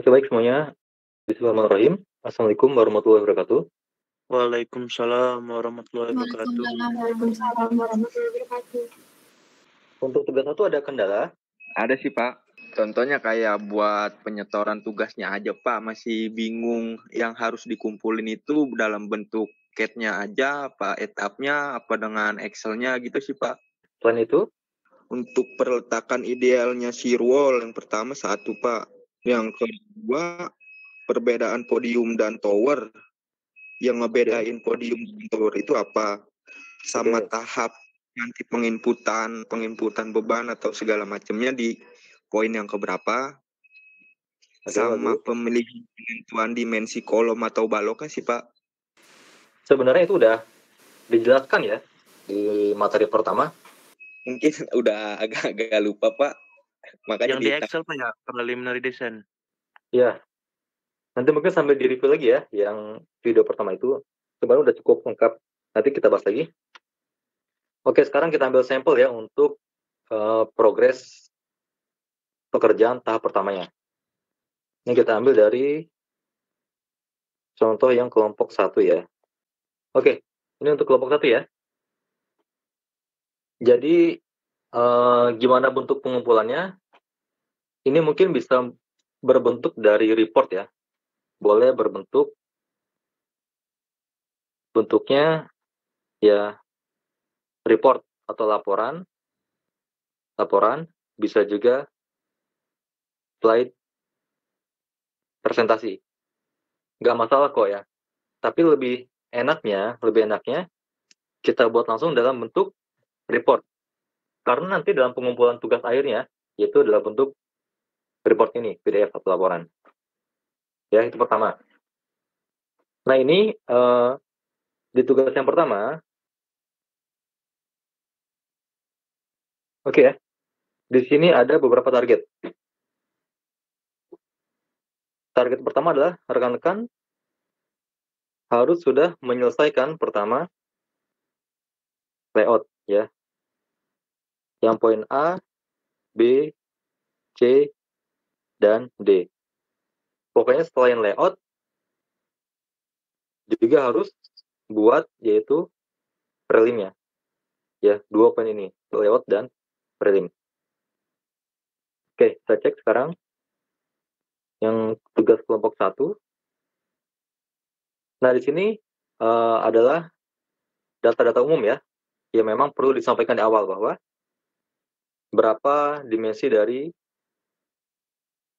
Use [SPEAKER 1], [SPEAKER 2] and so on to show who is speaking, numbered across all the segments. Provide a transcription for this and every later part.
[SPEAKER 1] Oke, baik semuanya. Bismillahirrahmanirrahim. Assalamualaikum warahmatullahi wabarakatuh.
[SPEAKER 2] Waalaikumsalam warahmatullahi wabarakatuh.
[SPEAKER 3] Waalaikumsalam warahmatullahi wabarakatuh.
[SPEAKER 1] Untuk tugas satu ada kendala.
[SPEAKER 4] Ada sih Pak. Contohnya kayak buat penyetoran tugasnya aja Pak. Masih bingung yang harus dikumpulin itu dalam bentuk CAT-nya aja, apa etapnya, apa dengan Excel-nya gitu sih Pak.
[SPEAKER 1] Selain itu,
[SPEAKER 4] Untuk perletakan idealnya shear-wall yang pertama satu Pak. Yang kedua perbedaan podium dan tower. Yang ngebedain podium dan tower itu apa? Sama
[SPEAKER 1] Oke.
[SPEAKER 4] tahap nanti penginputan beban atau segala macamnya di poin yang keberapa,
[SPEAKER 1] Oke,
[SPEAKER 4] sama
[SPEAKER 1] bagus.
[SPEAKER 4] pemilihan penentuan dimensi kolom atau balok sih Pak.
[SPEAKER 1] Sebenarnya itu udah dijelaskan ya di materi pertama.
[SPEAKER 4] Mungkin udah agak-agak lupa Pak. Makanya
[SPEAKER 2] Yang di Excel Pak ya, preliminary design.
[SPEAKER 1] Ya, nanti mungkin sambil di-review lagi ya, yang video pertama itu. Sebenarnya udah cukup lengkap. Nanti kita bahas lagi. Oke, sekarang kita ambil sampel ya untuk progres pekerjaan tahap pertamanya. Ini kita ambil dari contoh yang kelompok 1 ya. Oke, ini untuk kelompok 1 ya. Jadi, gimana bentuk pengumpulannya? Ini mungkin bisa berbentuk dari report ya. Boleh bentuknya ya report atau laporan, bisa juga slide presentasi. Nggak masalah kok ya. Tapi lebih enaknya kita buat langsung dalam bentuk report. Karena nanti dalam pengumpulan tugas akhirnya, yaitu dalam bentuk report ini, PDF atau laporan. Ya, itu pertama. Nah, ini di tugas yang pertama, oke ya, di sini ada beberapa target. Target pertama adalah rekan-rekan harus sudah menyelesaikan pertama layout ya. Yang poin A, B, C, dan D. Pokoknya setelah yang layout juga harus buat yaitu prelimnya. Ya, 2 poin ini, layout dan prelim. Oke, kita cek sekarang yang tugas kelompok 1. Nah, di sini adalah data-data umum ya, yang memang perlu disampaikan di awal bahwa berapa dimensi dari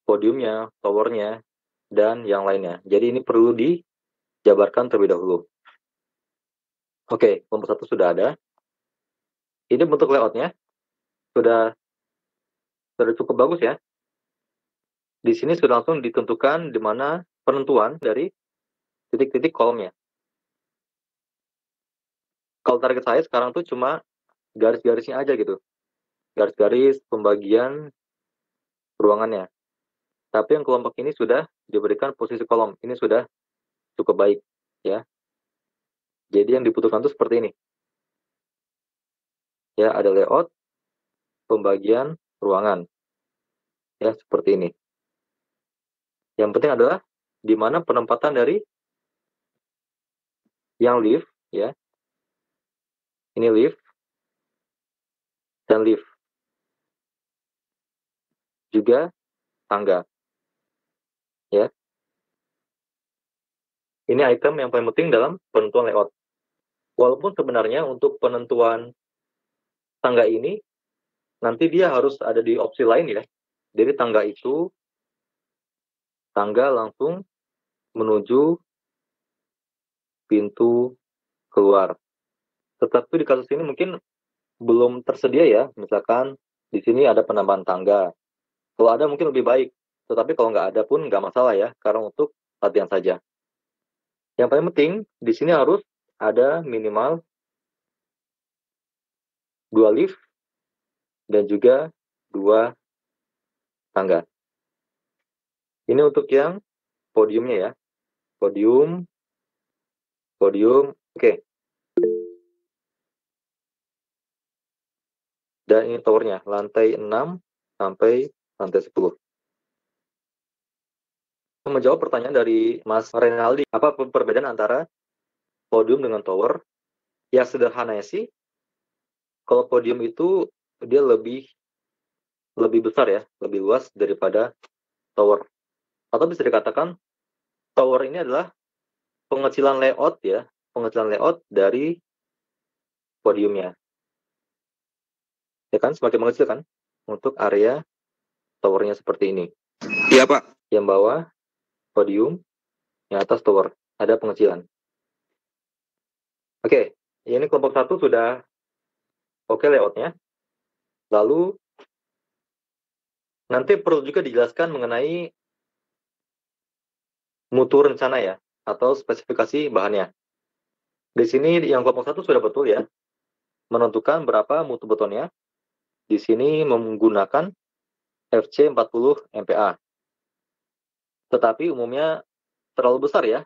[SPEAKER 1] podiumnya, towernya, dan yang lainnya. Jadi ini perlu dijabarkan terlebih dahulu. Oke, kelompok 1 sudah ada. Ini bentuk layoutnya sudah cukup bagus ya. Di sini sudah langsung ditentukan di mana penentuan dari titik-titik kolomnya. Kalau target saya sekarang tuh cuma garis-garisnya aja gitu. Garis-garis pembagian ruangannya. Tapi yang kelompok ini sudah diberikan posisi kolom. Ini sudah cukup baik ya. Jadi yang dibutuhkan itu seperti ini. Ya, ada layout, pembagian ruangan. Ya, seperti ini. Yang penting adalah di mana penempatan dari yang lift ya. Ini lift dan lift. Juga tangga. Ya. Ini item yang paling penting dalam penentuan layout. Walaupun sebenarnya untuk penentuan tangga ini nanti dia harus ada di opsi lain ya. Jadi tangga langsung menuju pintu keluar. Tetapi di kasus ini mungkin belum tersedia ya. Misalkan di sini ada penambahan tangga. Kalau ada mungkin lebih baik. Tetapi kalau nggak ada pun nggak masalah ya. Karena untuk latihan saja. Yang paling penting di sini harus ada minimal 2 lift dan juga 2 tangga. Ini untuk yang podiumnya ya. Podium. Oke. Dan ini towernya, lantai 6 sampai lantai 10. menjawab pertanyaan dari Mas Renaldi, apa perbedaan antara podium dengan tower? Ya sederhananya sih, kalau podium itu dia lebih besar ya, lebih luas daripada tower. Atau bisa dikatakan tower ini adalah pengecilan layout ya, pengecilan layout dari podiumnya. Ya kan, semakin mengecil kan untuk area towernya seperti ini.
[SPEAKER 4] Iya, Pak.
[SPEAKER 1] Yang bawah podium, yang atas tower, ada pengecilan. Oke, ini kelompok 1 sudah oke layoutnya. Lalu nanti perlu juga dijelaskan mengenai mutu rencana ya, atau spesifikasi bahannya. Di sini yang kelompok 1 sudah betul ya, menentukan berapa mutu betonnya. Di sini menggunakan FC 40 MPa. Tetapi umumnya terlalu besar ya.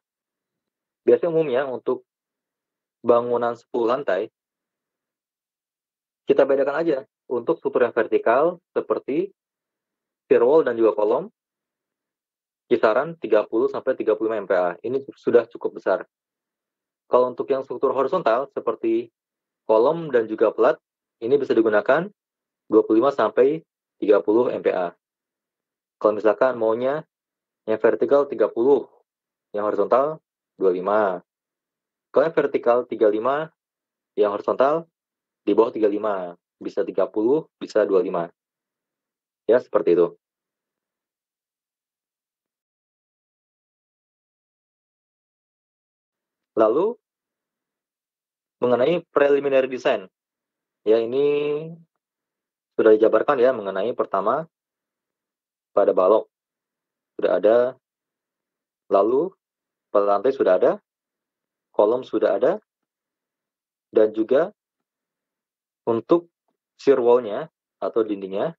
[SPEAKER 1] Biasanya umumnya untuk bangunan 10 lantai, kita bedakan aja untuk struktur yang vertikal seperti shear wall dan juga kolom, kisaran 30 sampai 35 MPa. Ini sudah cukup besar. Kalau untuk yang struktur horizontal seperti kolom dan juga plat, ini bisa digunakan 25 sampai 30 MPa. Kalau misalkan maunya yang vertikal 30, yang horizontal 25. Kalau yang vertikal 35, yang horizontal di bawah 35. Bisa 30, bisa 25. Ya, seperti itu. Lalu, mengenai preliminary design. Ya, ini sudah dijabarkan ya mengenai pertama, pada balok sudah ada, lalu pada lantai sudah ada, kolom sudah ada, dan juga untuk shear wall-nya atau dindingnya,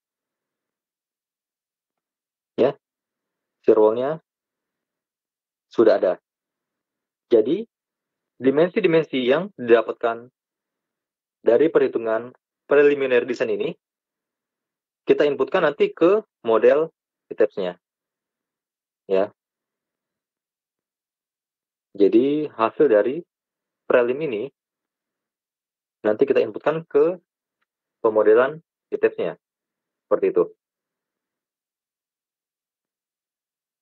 [SPEAKER 1] ya, shear wall-nya sudah ada. Jadi, dimensi-dimensi yang didapatkan dari perhitungan preliminary design ini, kita inputkan nanti ke model ITEPS-nya. Ya. Jadi, hasil dari prelim ini, nanti kita inputkan ke pemodelan ITEPS-nya. Seperti itu.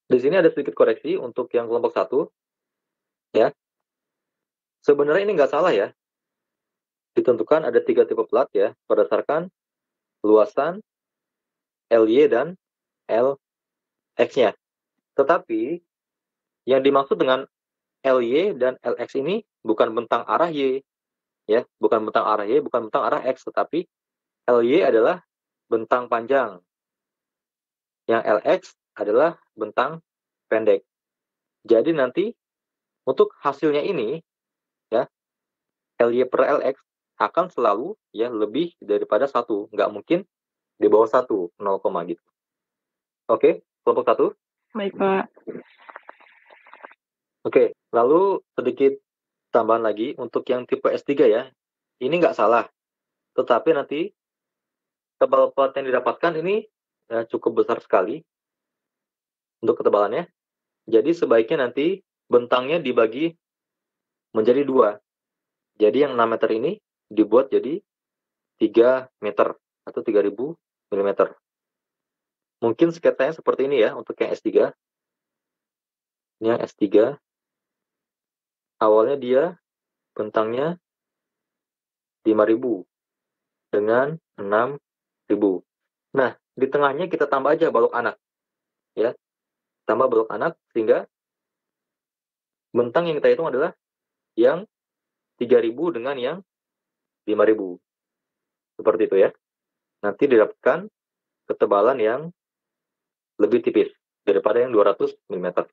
[SPEAKER 1] Di sini ada sedikit koreksi untuk yang kelompok 1. Ya. Sebenarnya ini nggak salah ya. Ditentukan ada 3 tipe plat ya, berdasarkan luasan, LY dan LX-nya. Tetapi, yang dimaksud dengan LY dan LX ini bukan bentang arah Y. Ya, bukan bentang arah Y, bukan bentang arah X, tetapi LY adalah bentang panjang. Yang LX adalah bentang pendek. Jadi nanti untuk hasilnya ini ya, LY per LX akan selalu ya lebih daripada 1. Nggak mungkin di bawah 1, 0, gitu. Oke, kelompok 1.
[SPEAKER 3] Baik, Pak.
[SPEAKER 1] Oke, lalu sedikit tambahan lagi untuk yang tipe S3 ya. Ini nggak salah. Tetapi nanti tebal plat yang didapatkan ini cukup besar sekali untuk ketebalannya. Jadi sebaiknya nanti bentangnya dibagi menjadi 2. Jadi yang 6 meter ini dibuat jadi 3 meter atau 3000 mm. Mungkin sketsanya seperti ini ya untuk yang S3. Ini yang S3. Awalnya dia bentangnya 5000 dengan 6000. Nah, di tengahnya kita tambah aja balok anak. Ya. Tambah balok anak sehingga bentang yang kita hitung adalah yang 3000 dengan yang 5000. Seperti itu ya. Nanti didapatkan ketebalan yang lebih tipis daripada yang 200 mm.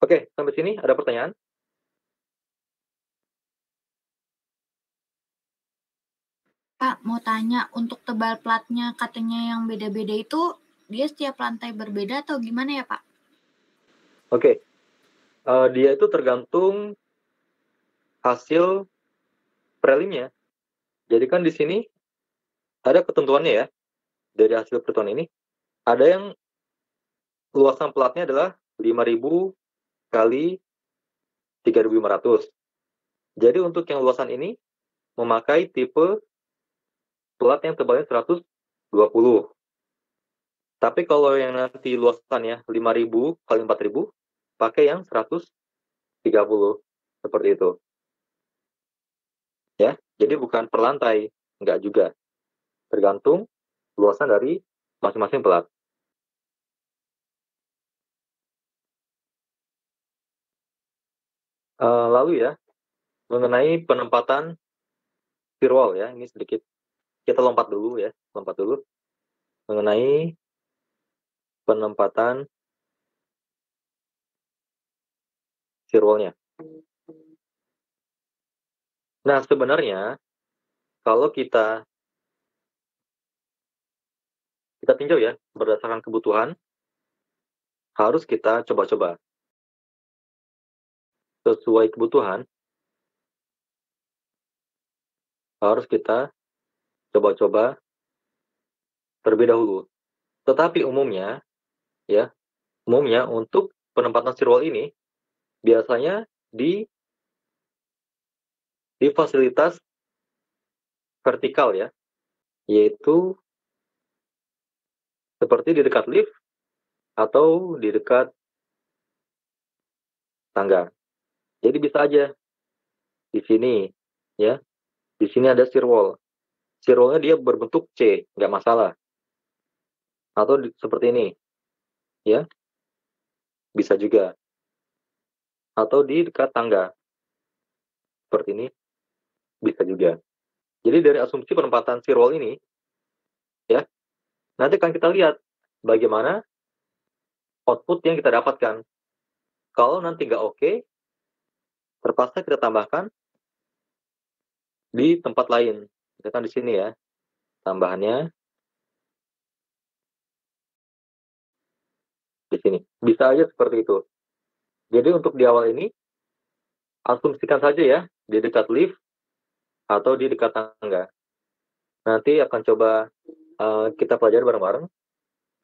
[SPEAKER 1] Oke, sampai sini ada pertanyaan?
[SPEAKER 5] Pak, mau tanya, untuk tebal platnya katanya yang beda-beda itu, dia setiap lantai berbeda atau gimana ya, Pak?
[SPEAKER 1] Oke, dia itu tergantung hasil prelimnya. Jadi kan di sini ada ketentuannya ya, dari hasil perhitungan ini. Ada yang luasan platnya adalah 5.000 kali 3.500. Jadi untuk yang luasan ini memakai tipe plat yang tebalnya 120. Tapi kalau yang nanti luasannya 5.000 kali 4.000, pakai yang 130. Seperti itu. Ya, jadi bukan per lantai, enggak juga. Tergantung luasan dari masing-masing plat. Lalu ya, mengenai penempatan firewall ya, ini sedikit kita lompat dulu ya, mengenai penempatan firewallnya. Nah, sebenarnya kalau kita tinjau ya, berdasarkan kebutuhan, harus kita coba-coba. Sesuai kebutuhan, harus kita coba-coba terlebih dahulu. Tetapi umumnya untuk penempatan firewall ini biasanya di fasilitas vertikal ya, yaitu seperti di dekat lift atau di dekat tangga. Jadi bisa aja di sini ya, di sini ada firewall. Firewallnya dia berbentuk C, nggak masalah. Atau seperti ini ya, bisa juga. Atau di dekat tangga seperti ini bisa juga. Jadi dari asumsi penempatan firewall ini ya, nanti akan kita lihat bagaimana output yang kita dapatkan. Kalau nanti nggak oke, terpaksa kita tambahkan di tempat lain. Misalkan di sini ya, tambahannya di sini. Bisa aja seperti itu. Jadi untuk di awal ini, asumsikan saja ya, di dekat lift atau di dekat tangga. Nanti akan coba kita pelajari bareng-bareng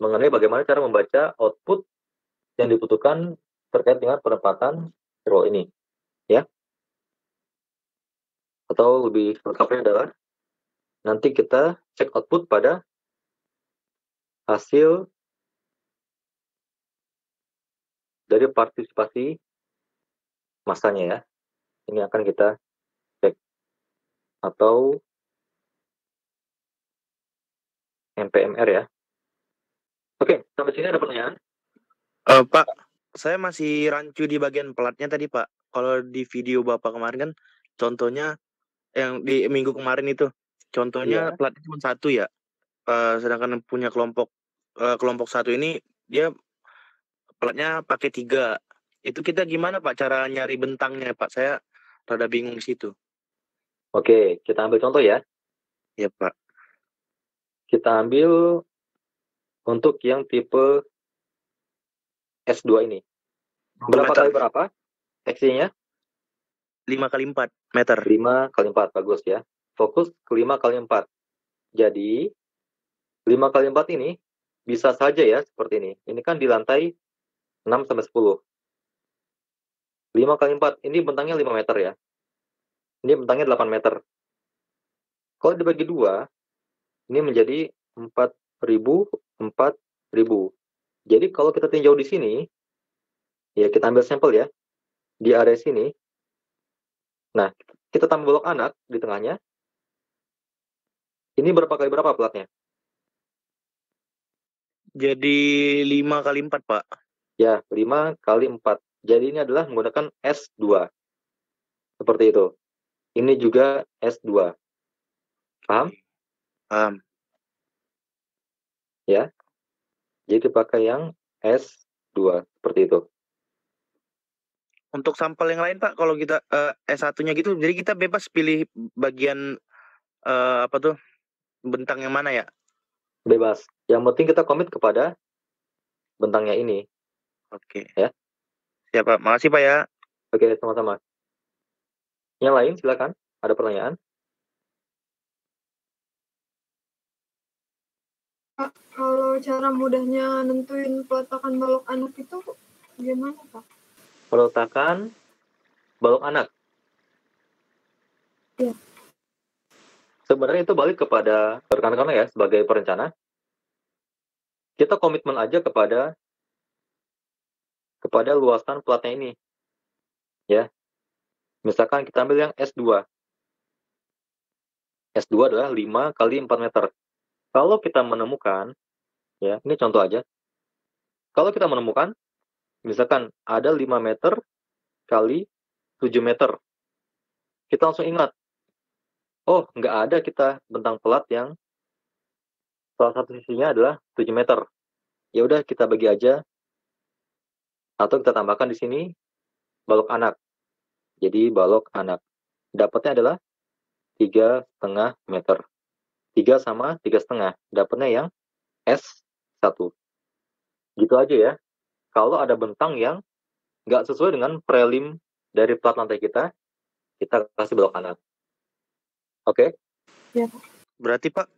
[SPEAKER 1] mengenai bagaimana cara membaca output yang dibutuhkan terkait dengan penempatan firewall ini. Ya. Atau lebih lengkapnya adalah nanti kita cek output pada hasil dari partisipasi masanya ya. Ini akan kita cek. Atau MPMR ya. Oke, sampai sini ada pertanyaan?
[SPEAKER 2] Pak, saya masih rancu di bagian platnya tadi, Pak. Kalau di video Bapak kemarin kan, contohnya yang di minggu kemarin itu, contohnya
[SPEAKER 1] Iya.
[SPEAKER 2] platnya cuma satu ya. Sedangkan punya kelompok satu ini, dia platnya pakai 3. Itu kita gimana, Pak, cara nyari bentangnya, Pak? Saya rada bingung di situ.
[SPEAKER 1] Oke, kita ambil contoh ya.
[SPEAKER 2] Ya, Pak.
[SPEAKER 1] Kita ambil untuk yang tipe S2 ini. Berapa
[SPEAKER 2] meter.
[SPEAKER 1] kali berapa? X-nya?
[SPEAKER 2] 5 kali 4 meter.
[SPEAKER 1] 5 kali 4, bagus ya. Fokus ke 5 kali 4. Jadi, 5 kali 4 ini bisa saja ya seperti ini. Ini kan di lantai 6 sampai 10. 5 kali 4, ini bentangnya 5 meter ya. Ini bentangnya 8 meter. Kalau dibagi 2, ini menjadi 4.000, 4.000. Jadi kalau kita tinjau di sini, ya kita ambil sampel ya, di area sini. Nah, kita tambah blok anak di tengahnya. Ini berapa kali berapa platnya?
[SPEAKER 2] Jadi 5 kali 4, Pak.
[SPEAKER 1] Ya, 5 kali 4. Jadi ini adalah menggunakan S2. Seperti itu. Ini juga S2. Paham?
[SPEAKER 2] Paham.
[SPEAKER 1] Ya. Jadi pakai yang S2. Seperti itu.
[SPEAKER 2] Untuk sampel yang lain, Pak, kalau kita S1-nya gitu, jadi kita bebas pilih bagian apa tuh, bentang yang mana ya?
[SPEAKER 1] Bebas. Yang penting kita komit kepada bentangnya ini.
[SPEAKER 2] Oke.
[SPEAKER 1] Ya.
[SPEAKER 2] Siap, Pak. Makasih, Pak ya.
[SPEAKER 1] Oke, sama-sama. Yang lain silakan. Ada pertanyaan?
[SPEAKER 3] Kalau kalau cara mudahnya nentuin peletakan balok anak itu gimana, Pak?
[SPEAKER 1] Peletakan balok anak.
[SPEAKER 3] Iya.
[SPEAKER 1] Sebenarnya itu balik kepada rekan-rekan ya, sebagai perencana. Kita komitmen aja kepada luasan platnya ini. Ya. Misalkan kita ambil yang S2. S2 adalah 5 kali 4 meter. Kalau kita menemukan, ya, ini contoh aja. Kalau kita menemukan, misalkan ada 5 meter kali 7 meter. Kita langsung ingat, oh, nggak ada kita bentang pelat yang salah satu sisinya adalah 7 meter. Ya udah kita bagi aja, atau kita tambahkan di sini balok anak. Jadi balok anak. Dapatnya adalah 3,5 meter. 3 sama 3,5. Dapatnya yang S1. Gitu aja ya. Kalau ada bentang yang nggak sesuai dengan prelim dari plat lantai kita kasih balok anak. Oke?
[SPEAKER 3] Ya.
[SPEAKER 2] Berarti Pak,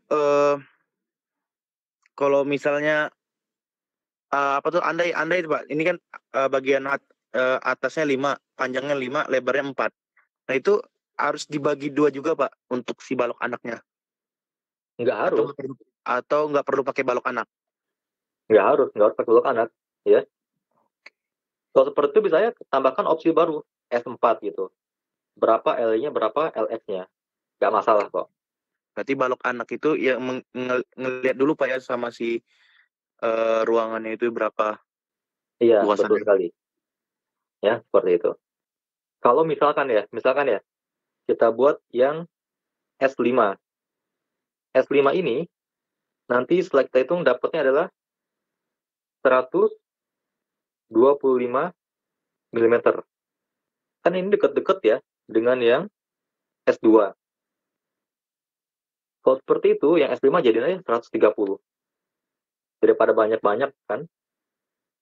[SPEAKER 2] kalau misalnya apa tuh andai Pak, ini kan bagian atasnya 5, panjangnya 5, lebarnya 4. Nah itu harus dibagi 2 juga Pak untuk si balok anaknya.
[SPEAKER 1] Nggak harus.
[SPEAKER 2] Atau nggak perlu pakai balok anak?
[SPEAKER 1] Nggak harus pakai balok anak. Ya. Kalau seperti itu bisa ya tambahkan opsi baru, S4 gitu. Berapa L-nya, berapa LX-nya. Nggak masalah kok.
[SPEAKER 2] Berarti balok anak itu ya ngelihat dulu Pak ya sama si ruangannya itu berapa
[SPEAKER 1] Iya,
[SPEAKER 2] luasannya.
[SPEAKER 1] betul sekali. Ya, seperti itu. Kalau misalkan ya, kita buat yang S5. S5 ini, nanti setelah kita hitung dapatnya adalah 125 mm. Kan ini deket-deket ya, dengan yang S2. Kalau seperti itu, yang S5 jadinya 130. Daripada banyak-banyak kan,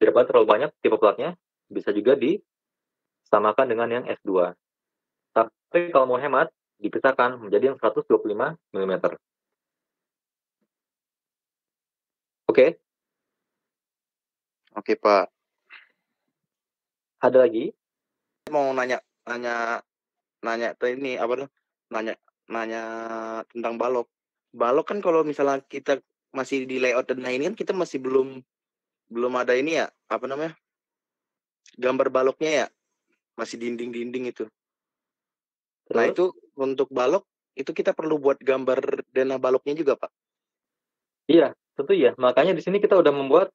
[SPEAKER 1] daripada terlalu banyak tipe platnya, bisa juga disamakan dengan yang S2. Tapi kalau mau hemat, dipisahkan menjadi yang 125 mm. Oke?
[SPEAKER 2] Oke Pak.
[SPEAKER 1] Ada lagi?
[SPEAKER 2] Mau nanya ini apa tuh? Nanya tentang balok. Balok kan kalau misalnya kita masih di layout dan ini kan kita masih belum ada ini ya, apa namanya? Gambar baloknya ya. Masih dinding-dinding itu.
[SPEAKER 1] Terus?
[SPEAKER 2] Nah, itu untuk balok itu kita perlu buat gambar denah baloknya juga, Pak.
[SPEAKER 1] Iya, tentu ya. Makanya di sini kita udah membuat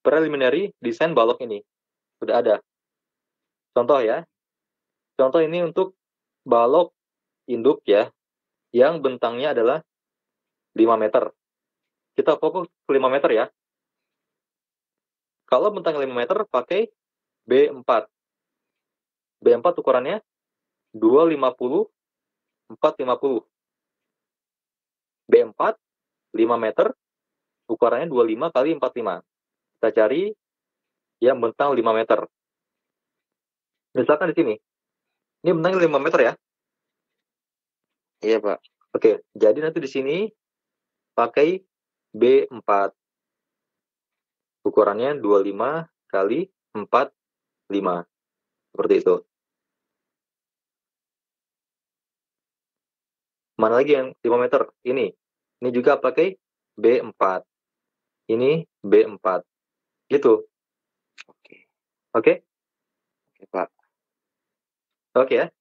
[SPEAKER 1] preliminary desain balok ini. Sudah ada. Contoh ya. Contoh ini untuk balok induk ya, yang bentangnya adalah 5 meter. Kita fokus 5 meter ya. Kalau bentang 5 meter, pakai B4. B4 ukurannya 250, 450. B4, 5 meter, ukurannya 25 kali 45. Kita cari yang bentang 5 meter. Misalkan di sini. Ini bentangnya 5 meter ya.
[SPEAKER 2] Iya, Pak.
[SPEAKER 1] Oke, jadi nanti di sini pakai B4. Ukurannya 25 kali 45. Seperti itu. Mana lagi yang 5 meter? Ini. Ini juga pakai B4. Ini B4. Gitu.
[SPEAKER 2] Oke.
[SPEAKER 1] Oke?
[SPEAKER 2] Oke, Pak.
[SPEAKER 1] Oke ya.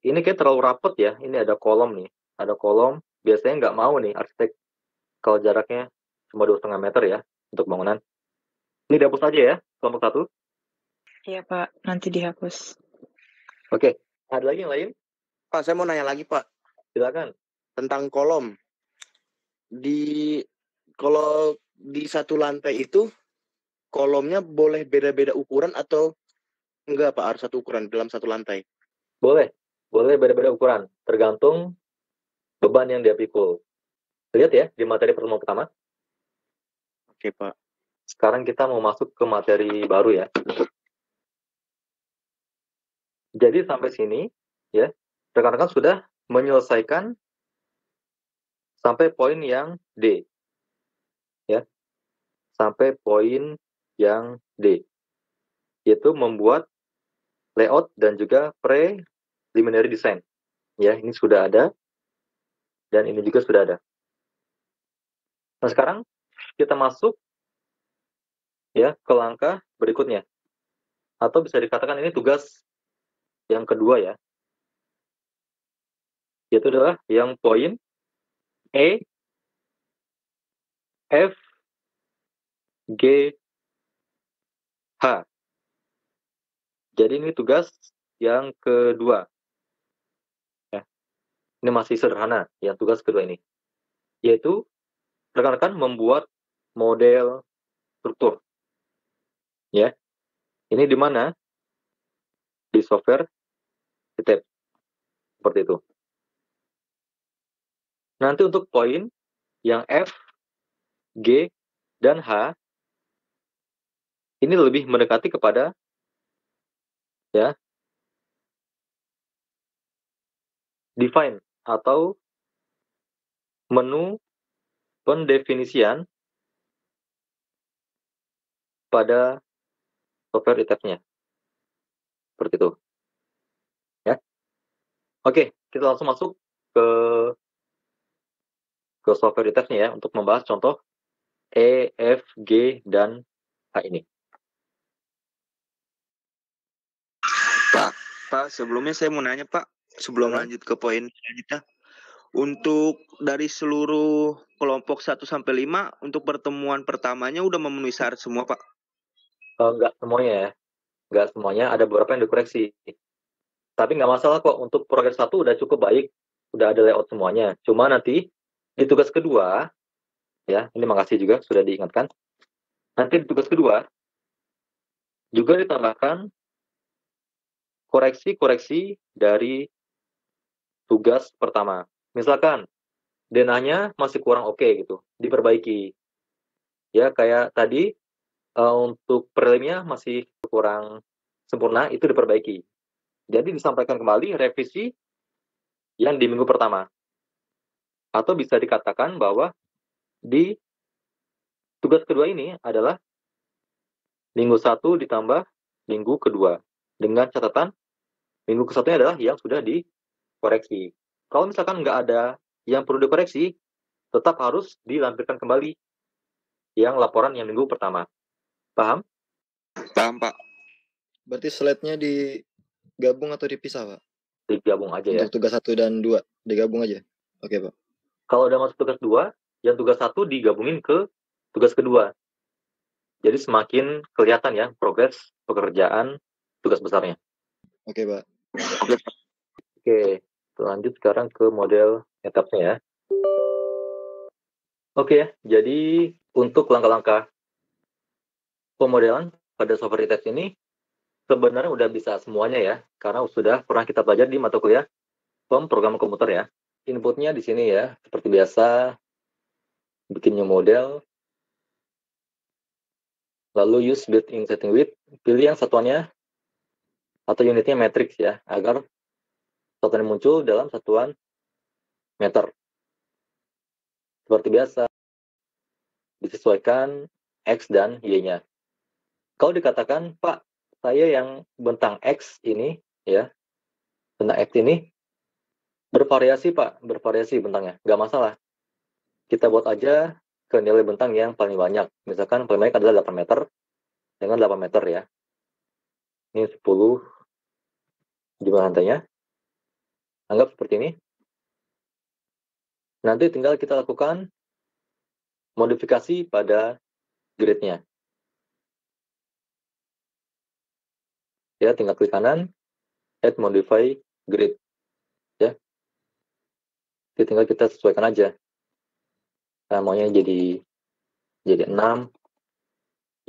[SPEAKER 1] Ini kayak terlalu rapet ya. Ini ada kolom nih. Ada kolom. Biasanya nggak mau nih arsitek kalau jaraknya cuma 2,5 meter ya untuk bangunan. Ini dihapus aja ya, kelompok 1.
[SPEAKER 6] Iya, Pak. Nanti dihapus.
[SPEAKER 1] Oke. Ada lagi yang lain?
[SPEAKER 2] Pak, saya mau nanya lagi, Pak.
[SPEAKER 1] Silakan.
[SPEAKER 2] Tentang kolom. Kalau di satu lantai itu kolomnya boleh beda-beda ukuran atau enggak, Pak? Harus satu ukuran dalam satu lantai?
[SPEAKER 1] Boleh beda-beda ukuran, tergantung beban yang dia pikul. Lihat ya di materi pertemuan pertama.
[SPEAKER 2] Oke, Pak.
[SPEAKER 1] Sekarang kita mau masuk ke materi baru ya. Jadi sampai sini ya, rekan-rekan sudah menyelesaikan sampai poin yang D. Ya, sampai poin yang D. Yaitu membuat layout dan juga preliminary design. Ya, ini sudah ada dan ini juga sudah ada. Nah, sekarang kita masuk ya ke langkah berikutnya. Atau bisa dikatakan ini tugas yang kedua ya. Yaitu adalah yang poin E, F, G, H. Jadi ini tugas yang kedua. Ya. Ini masih sederhana, yang tugas kedua ini. Yaitu rekan-rekan membuat model struktur. Ya. Ini di mana? Di software Kitep. Seperti itu. Nanti untuk poin yang F, G, dan H, ini lebih mendekati kepada ya define atau menu pendefinisian pada software Kitep-nya. Seperti itu. Ya. Oke, kita langsung masuk ke software Kitep-nya ya untuk membahas contoh E, F, G, dan H ini.
[SPEAKER 4] Pak, sebelumnya saya mau nanya Pak, sebelum lanjut ke poin selanjutnya. Untuk dari seluruh kelompok 1 sampai 5 untuk pertemuan pertamanya udah memenuhi syarat semua Pak?
[SPEAKER 1] Enggak semuanya ya. Enggak semuanya, ada beberapa yang dikoreksi. Tapi nggak masalah kok, untuk progres 1 udah cukup baik. Udah ada layout semuanya. Cuma nanti di tugas kedua, ya, ini makasih juga sudah diingatkan. Nanti di tugas kedua, juga ditambahkan koreksi-koreksi dari tugas pertama. Misalkan, denahnya masih kurang oke gitu, diperbaiki. Ya, kayak tadi, untuk prelimnya masih kurang sempurna, itu diperbaiki. Jadi disampaikan kembali revisi yang di minggu pertama. Atau bisa dikatakan bahwa di tugas kedua ini adalah minggu 1 ditambah minggu kedua. Dengan catatan, minggu ke-1 adalah yang sudah dikoreksi. Kalau misalkan nggak ada yang perlu dikoreksi, tetap harus dilampirkan kembali yang laporan yang minggu pertama. Paham?
[SPEAKER 4] Paham Pak.
[SPEAKER 7] Berarti slide-nya digabung atau dipisah Pak?
[SPEAKER 1] Digabung aja ya.
[SPEAKER 7] Untuk tugas 1 dan 2, digabung aja? Oke Pak.
[SPEAKER 1] Kalau udah masuk tugas 2, yang tugas 1 digabungin ke tugas kedua. Jadi semakin kelihatan ya progres pekerjaan tugas besarnya.
[SPEAKER 7] Oke Pak.
[SPEAKER 1] Oke, lanjut sekarang ke model etapnya ya. Oke ya, jadi untuk langkah-langkah pemodelan pada software Kitep ini sebenarnya udah bisa semuanya ya, karena sudah pernah kita belajar di mata kuliah pemrograman komputer ya. Inputnya di sini ya, seperti biasa, bikin new model, lalu use built-in setting width, pilih yang satuannya atau unitnya matrix ya, agar satuan muncul dalam satuan meter. Seperti biasa, disesuaikan X dan Y-nya. Kalau dikatakan, Pak, saya yang bentang X ini, ya, bentang X ini, bervariasi Pak, bervariasi bentangnya, nggak masalah. Kita buat aja ke nilai bentang yang paling banyak. Misalkan paling banyak adalah 8 meter, dengan 8 meter ya. Ini 10 jumlah lantainya. Anggap seperti ini. Nanti tinggal kita lakukan modifikasi pada grid-nya. Ya, tinggal klik kanan, add modify grid. Ya. Jadi tinggal kita sesuaikan aja. Nah, maunya jadi 6,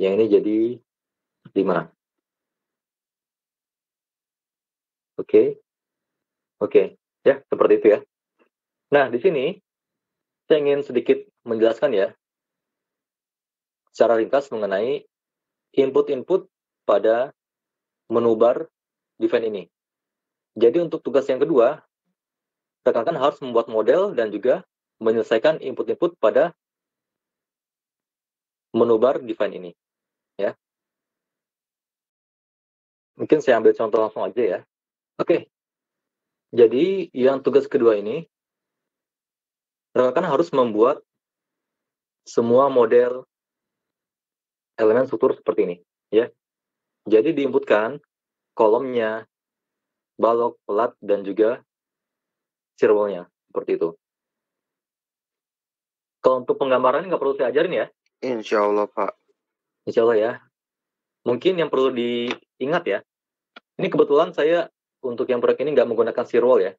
[SPEAKER 1] yang ini jadi 5. Oke. Oke. Ya, seperti itu ya. Nah, di sini saya ingin sedikit menjelaskan ya secara ringkas mengenai input-input pada menu bar define ini. Jadi untuk tugas yang kedua, rekan-rekan harus membuat model dan juga menyelesaikan input-input pada menu bar define ini. Ya. Mungkin saya ambil contoh langsung aja ya. Oke. Jadi yang tugas kedua ini, rekan-rekan harus membuat semua model elemen struktur seperti ini. Ya. Jadi diinputkan kolomnya, balok, pelat, dan juga circle-nya. Seperti itu. Kalau untuk penggambaran nggak perlu saya ajarin ya.
[SPEAKER 2] Insya Allah, Pak.
[SPEAKER 1] Insya Allah ya. Mungkin yang perlu diingat ya. Ini kebetulan saya untuk yang proyek ini nggak menggunakan firewall ya.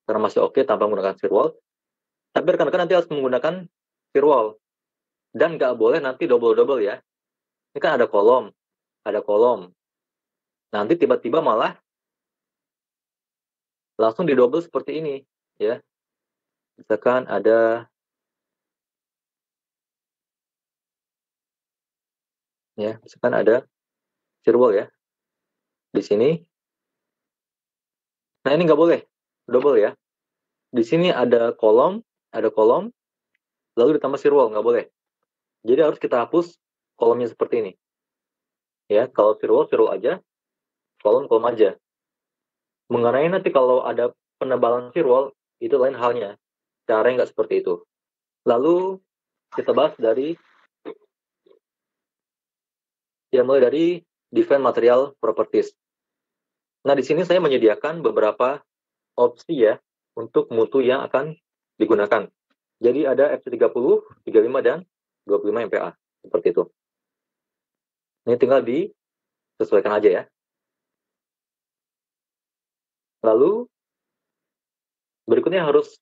[SPEAKER 1] Karena masih oke tanpa menggunakan firewall. Tapi rekan-rekan nanti harus menggunakan firewall. Dan nggak boleh nanti double-double ya. Ini kan ada kolom. Ada kolom. Nanti tiba-tiba malah langsung didouble seperti ini. Ya. Misalkan ada firewall ya. Di sini. Nah ini nggak boleh. Double ya. Di sini ada kolom, lalu ditambah firewall, nggak boleh. Jadi harus kita hapus kolomnya seperti ini. Ya, kalau firewall aja, kolom aja. Mengenai nanti kalau ada penebalan firewall, itu lain halnya. Caranya nggak seperti itu. Lalu kita bahas mulai dari define material properties. Nah, di sini saya menyediakan beberapa opsi ya untuk mutu yang akan digunakan. Jadi ada FC30, 35, dan 25 MPa. Seperti itu. Ini tinggal disesuaikan aja ya. Lalu, berikutnya harus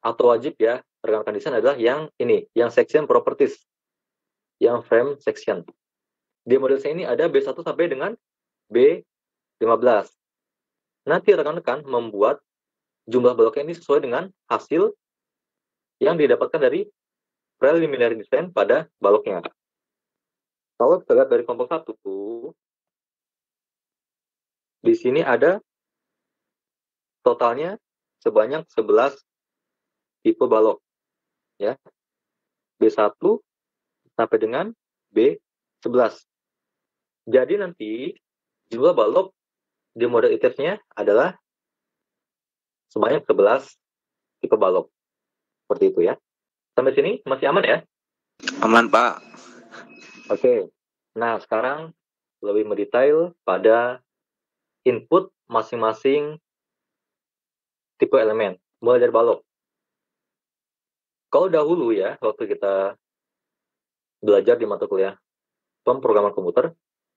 [SPEAKER 1] atau wajib ya, rekan-rekan desain adalah yang ini, yang section properties. Yang frame section. Di model saya ini ada B1 sampai dengan B15. Nanti rekan-rekan membuat jumlah bloknya ini sesuai dengan hasil yang didapatkan dari preliminary design pada baloknya. Kalau kita lihat dari kelompok 1, di sini ada totalnya sebanyak 11 tipe balok. Ya. B1 sampai dengan B11. Jadi nanti jumlah balok di model ITEPS-nya adalah sebanyak 11 tipe balok. Seperti itu ya. Sampai sini masih aman ya?
[SPEAKER 2] Aman, Pak.
[SPEAKER 1] Oke. Nah, sekarang lebih mendetail pada input masing-masing tipe elemen, mulai dari balok. Kalau dahulu ya, waktu kita belajar di mata kuliah pemrograman komputer,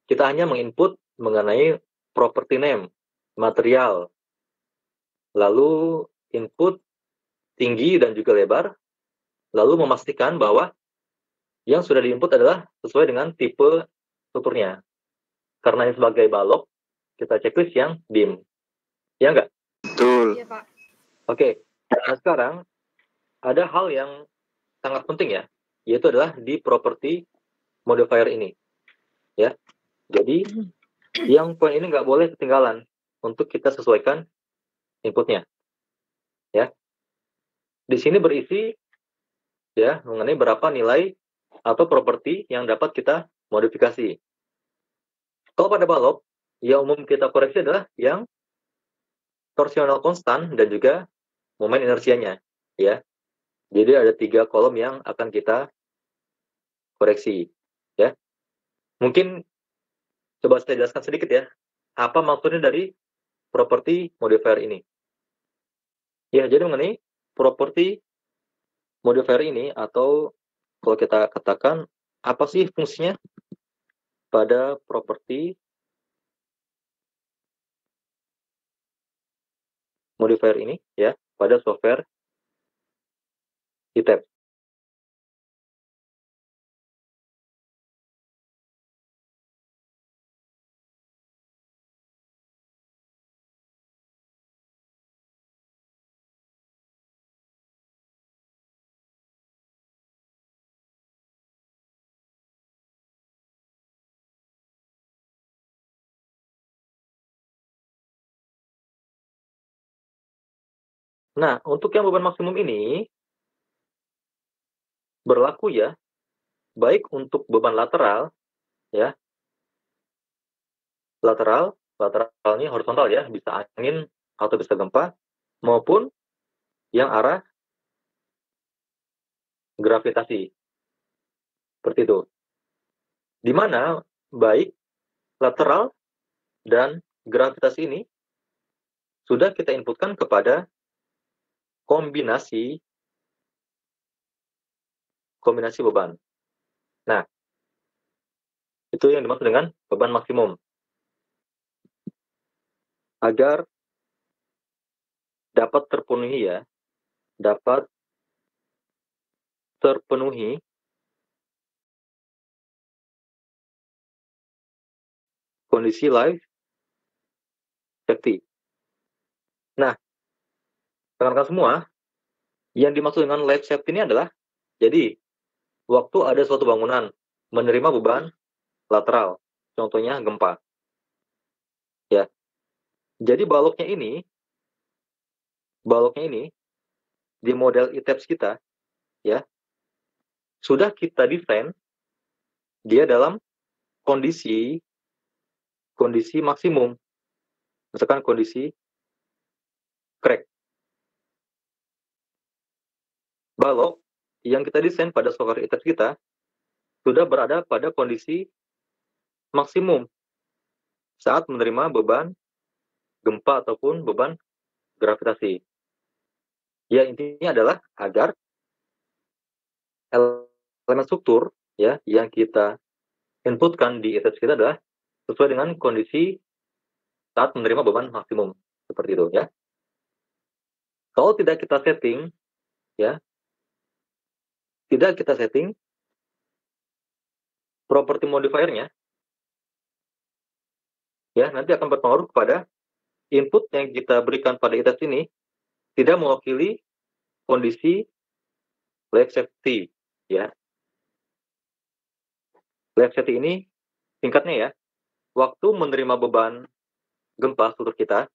[SPEAKER 1] kita hanya menginput mengenai property name, material, lalu input tinggi dan juga lebar, lalu memastikan bahwa yang sudah diinput adalah sesuai dengan tipe strukturnya. Karena ini sebagai balok, kita checklist yang DIM. Ya enggak?
[SPEAKER 2] Betul.
[SPEAKER 3] Iya, Pak.
[SPEAKER 1] Oke. Nah, sekarang ada hal yang sangat penting ya, yaitu adalah di property modifier ini. Ya. Jadi, yang poin ini nggak boleh ketinggalan untuk kita sesuaikan inputnya. Ya. Di sini berisi ya mengenai berapa nilai atau properti yang dapat kita modifikasi. Kalau pada balok, yang umum kita koreksi adalah yang torsional konstan dan juga momen inersianya. Ya. Jadi ada 3 kolom yang akan kita koreksi. Ya. Mungkin coba saya jelaskan sedikit ya. Apa maksudnya dari property modifier ini? Ya, jadi mengenai property modifier ini, atau kalau kita katakan apa sih fungsinya pada property modifier ini ya pada software ITEP. Nah, untuk yang beban maksimum ini berlaku ya, baik untuk beban lateral, ya, lateral ini horizontal ya, bisa angin atau bisa gempa, maupun yang arah gravitasi. Seperti itu. Di mana baik lateral dan gravitasi ini sudah kita inputkan kepada kombinasi beban. Nah, itu yang dimaksud dengan beban maksimum. Agar dapat terpenuhi ya, dapat terpenuhi kondisi life safety. Nah, rekan-rekan semua, yang dimaksud dengan life safety ini adalah, jadi, waktu ada suatu bangunan menerima beban lateral, contohnya gempa. Ya. Jadi baloknya ini di model ITEPS kita, ya, sudah kita desain dia dalam kondisi maksimum, misalkan kondisi crack. Balok yang kita desain pada software ITEPS kita sudah berada pada kondisi maksimum saat menerima beban gempa ataupun beban gravitasi. Ya, intinya adalah agar elemen struktur ya yang kita inputkan di ITEPS kita adalah sesuai dengan kondisi saat menerima beban maksimum, seperti itu ya. Kalau tidak kita setting ya, properti modifiernya ya, nanti akan berpengaruh kepada input yang kita berikan pada ITEPS ini tidak mewakili kondisi life safety ya. Life safety ini singkatnya ya, waktu menerima beban gempa struktur kita,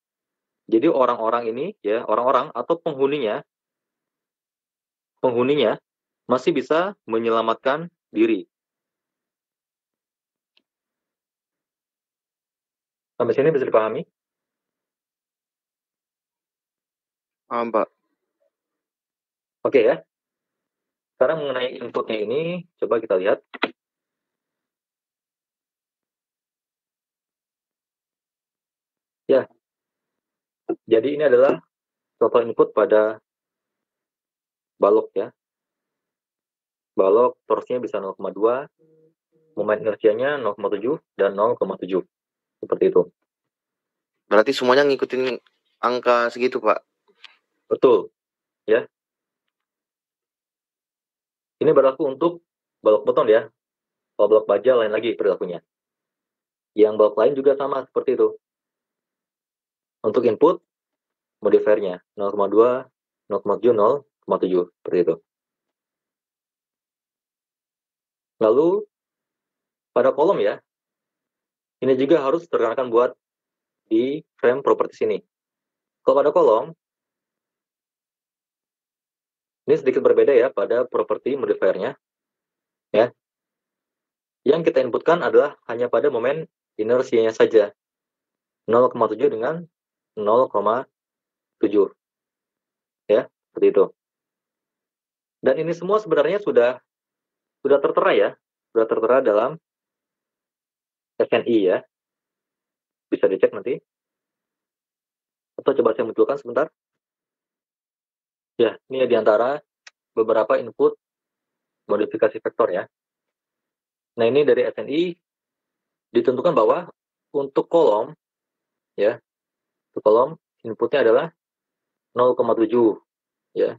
[SPEAKER 1] jadi orang-orang ini ya, orang-orang atau penghuninya masih bisa menyelamatkan diri. Sampai sini bisa dipahami?
[SPEAKER 2] Paham, Pak.
[SPEAKER 1] Oke ya. Sekarang mengenai inputnya ini, coba kita lihat. Ya, jadi ini adalah total input pada balok ya. Balok torsinya bisa 0,2, momen inersianya 0,7 dan 0,7. Seperti itu.
[SPEAKER 2] Berarti semuanya ngikutin angka segitu, Pak?
[SPEAKER 1] Betul. Ya. Ini berlaku untuk balok beton ya. Kalau balok baja lain lagi perilakunya. Yang balok lain juga sama seperti itu. Untuk input modifiernya 0,2, 0,7, 0,7 seperti itu. Lalu pada kolom ya, ini juga harus terkenakan buat di frame properties ini. Kalau pada kolom, ini sedikit berbeda ya pada properti modifiernya. Ya. Yang kita inputkan adalah hanya pada momen inersianya saja. 0,7 dengan 0,7. Ya, seperti itu. Dan ini semua sebenarnya sudah tertera ya. Sudah tertera dalam SNI ya. Bisa dicek nanti. Atau coba saya munculkan sebentar. Ya, ini diantara beberapa input modifikasi vektor ya. Nah, ini dari SNI ditentukan bahwa untuk kolom ya, untuk kolom inputnya adalah 0,7 ya.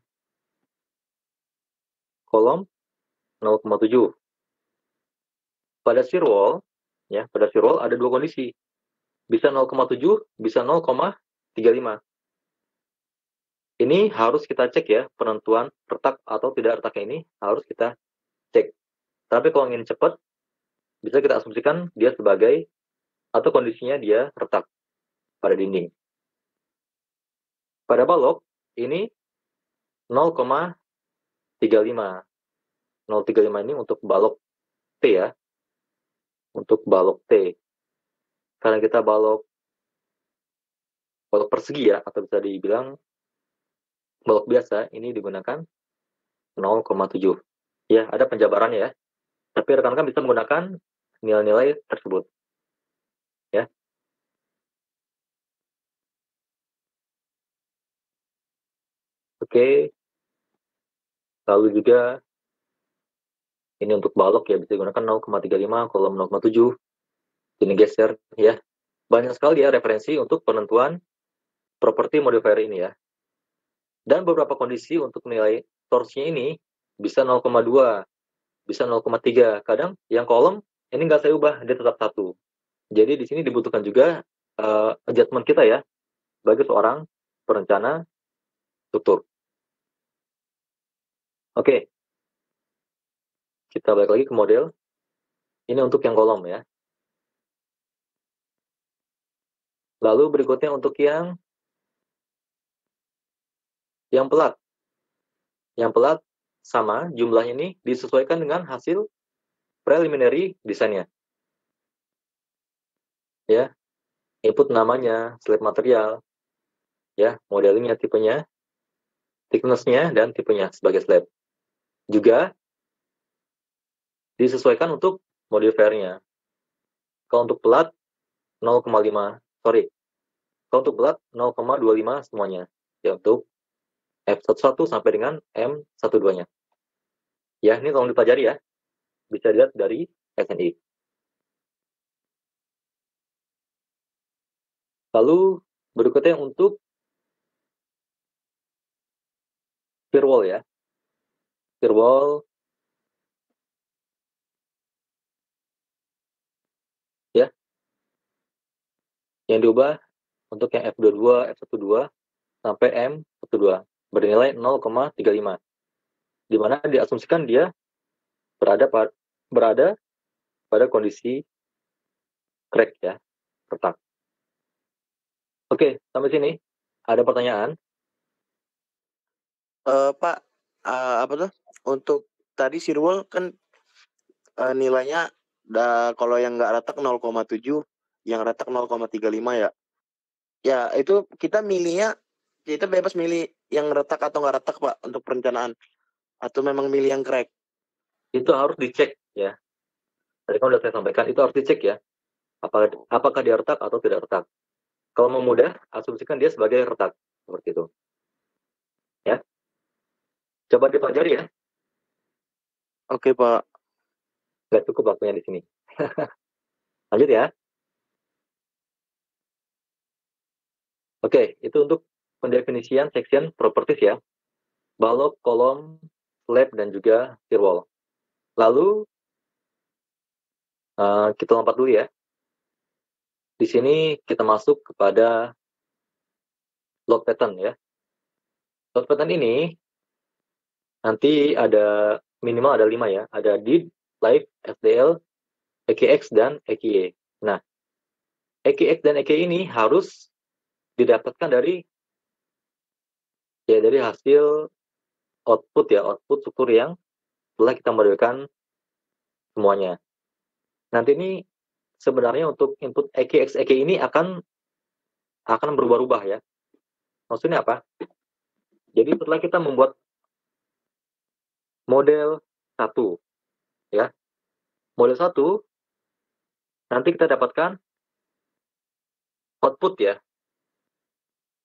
[SPEAKER 1] Kolom 0,7. Pada shear wall ya, pada shear wall ada dua kondisi. Bisa 0,7, bisa 0,35. Ini harus kita cek ya, penentuan retak atau tidak retaknya ini harus kita cek. Tapi kalau ingin cepat, bisa kita asumsikan dia sebagai atau kondisinya dia retak pada dinding. Pada balok, ini 0,35. 0,35 ini untuk balok T ya. Untuk balok T. Karena kita balok persegi ya, atau bisa dibilang balok biasa, ini digunakan 0,7. Ya, ada penjabarannya ya. Tapi rekan-rekan bisa menggunakan nilai-nilai tersebut. Ya. Oke. Lalu juga ini untuk balok ya, bisa digunakan 0,35, kolom 0,7. Ini geser ya. Banyak sekali ya referensi untuk penentuan properti modifier ini ya. Dan beberapa kondisi untuk nilai torsinya ini bisa 0,2, bisa 0,3. Kadang yang kolom ini nggak saya ubah, dia tetap 1. Jadi di sini dibutuhkan juga adjustment kita ya, bagi seorang perencana struktur. Oke. Kita balik lagi ke model. Ini untuk yang kolom ya. Lalu berikutnya untuk yang pelat. Yang pelat sama jumlahnya ini disesuaikan dengan hasil preliminary desainnya. Ya. Input namanya, slab material, ya, modelingnya, tipenya, thickness-nya, dan tipenya sebagai slab. Juga disesuaikan untuk modifiernya. Kalau untuk pelat 0,5, sorry. Kalau untuk pelat 0,25 semuanya. Ya, untuk F11 sampai dengan M12-nya. Ya, ini tolong dipelajari ya. Bisa dilihat dari SNI. Lalu berikutnya untuk firewall ya. Firewall ya. Yang diubah untuk yang F22, F12 sampai M12 bernilai 0,35. Di mana diasumsikan dia berada pada kondisi crack ya, retak. Oke, sampai sini ada pertanyaan?
[SPEAKER 2] Pak, apa tuh? Untuk tadi firewall kan nilainya kalau yang nggak retak 0,7, yang retak 0,35 ya. Ya, itu kita bebas milih yang retak atau nggak retak, Pak, untuk perencanaan. Atau memang milih yang crack?
[SPEAKER 1] Itu harus dicek ya. Tadi kan sudah saya sampaikan, itu harus dicek ya. Apakah dia retak atau tidak retak. Kalau mau mudah, asumsikan dia sebagai retak. Seperti itu. Ya. Coba dipelajari ya.
[SPEAKER 2] Oke, Pak.
[SPEAKER 1] Nggak cukup waktunya di sini. Lanjut ya. Oke, itu untuk pendefinisian section properties ya. Balok, kolom, slab, dan juga firewall. Lalu, kita lompat dulu ya. Di sini kita masuk kepada load pattern ya. Load pattern ini nanti ada minimal ada 5 ya. Ada DID, Live, SDL, EKX, dan EKY. Nah, EKX dan EKY ini harus didapatkan dari hasil output ya, output struktur yang telah kita modifikasikan semuanya. Nanti ini sebenarnya untuk input EKX, EKY ini akan berubah-ubah ya. Maksudnya apa? Jadi setelah kita membuat model 1 ya. Model 1 nanti kita dapatkan output ya.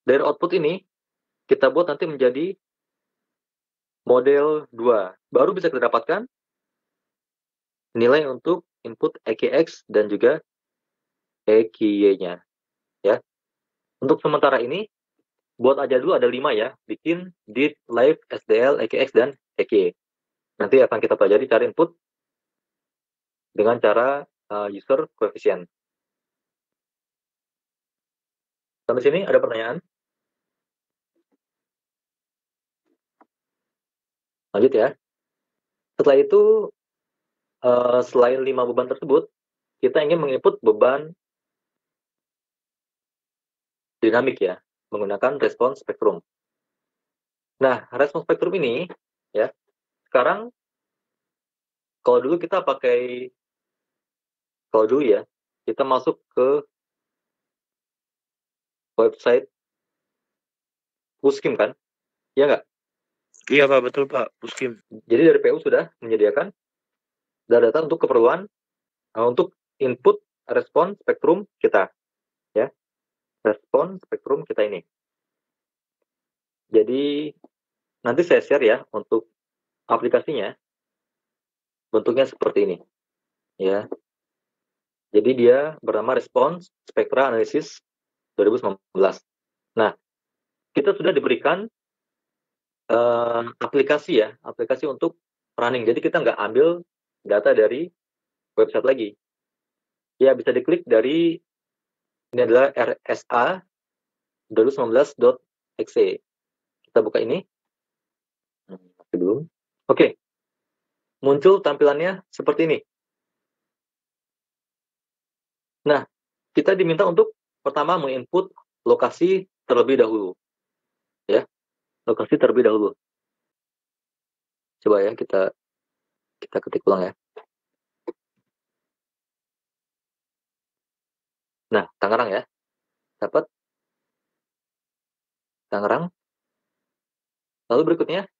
[SPEAKER 1] Dari output ini kita buat nanti menjadi model 2. Baru bisa kita dapatkan nilai untuk input EKX dan juga EKY-nya ya. Untuk sementara ini buat aja dulu ada 5 ya. Bikin DID, Live, SDL, EKX, dan EKY. Nanti akan kita pelajari cara input dengan cara user coefficient. Sampai sini ada pertanyaan? Lanjut ya. Setelah itu, selain 5 beban tersebut, kita ingin menginput beban dinamik ya, menggunakan respons spektrum. Nah, respon spektrum ini, ya, sekarang kalau dulu ya, kita masuk ke website Puskim kan? Ya nggak?
[SPEAKER 2] Iya Pak, betul Pak, Puskim.
[SPEAKER 1] Jadi dari PU sudah menyediakan data untuk keperluan untuk input respon spektrum kita, ya, respon spektrum kita ini. Jadi nanti saya share ya untuk aplikasinya, bentuknya seperti ini, ya. Jadi dia bernama Respons Spectra Analysis 2019. Nah, kita sudah diberikan aplikasi untuk running. Jadi kita nggak ambil data dari website lagi. Ya, bisa diklik dari, ini adalah rsa 2019.exe. Kita buka ini. Belum. Oke. Muncul tampilannya seperti ini. Nah, kita diminta untuk pertama menginput lokasi terlebih dahulu. Ya, lokasi terlebih dahulu. Coba ya, kita ketik ulang ya. Nah, Tangerang ya. Dapat Tangerang. Lalu berikutnya,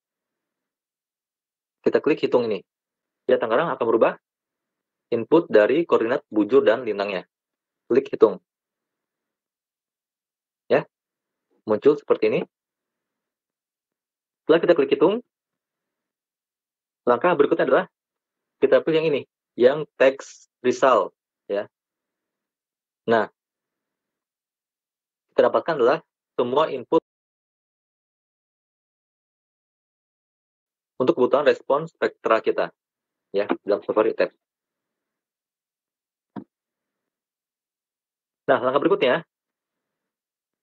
[SPEAKER 1] kita klik hitung ini. Ya, Tangerang akan berubah input dari koordinat bujur dan lintangnya. Klik hitung. Ya, muncul seperti ini. Setelah kita klik hitung, langkah berikutnya adalah kita pilih yang ini, yang text result. Ya. Nah, kita dapatkan adalah semua input untuk kebutuhan respon spektra kita, ya, dalam Safari tab. Nah, langkah berikutnya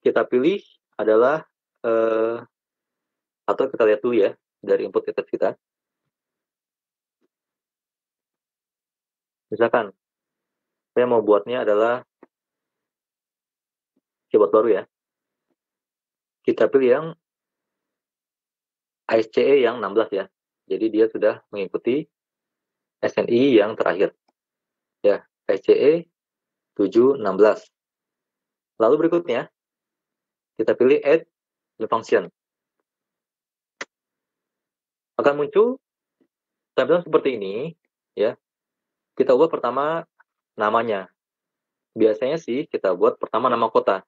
[SPEAKER 1] kita pilih adalah atau kita lihat dulu ya dari input text kita. Misalkan saya mau buatnya adalah keyboard baru ya. Kita pilih yang ISCE yang 16 ya. Jadi dia sudah mengikuti SNI yang terakhir. Ya, ISCE 716. Lalu berikutnya kita pilih add new function. Akan muncul tampilan seperti ini ya. Kita ubah pertama namanya. Biasanya sih kita buat pertama nama kota.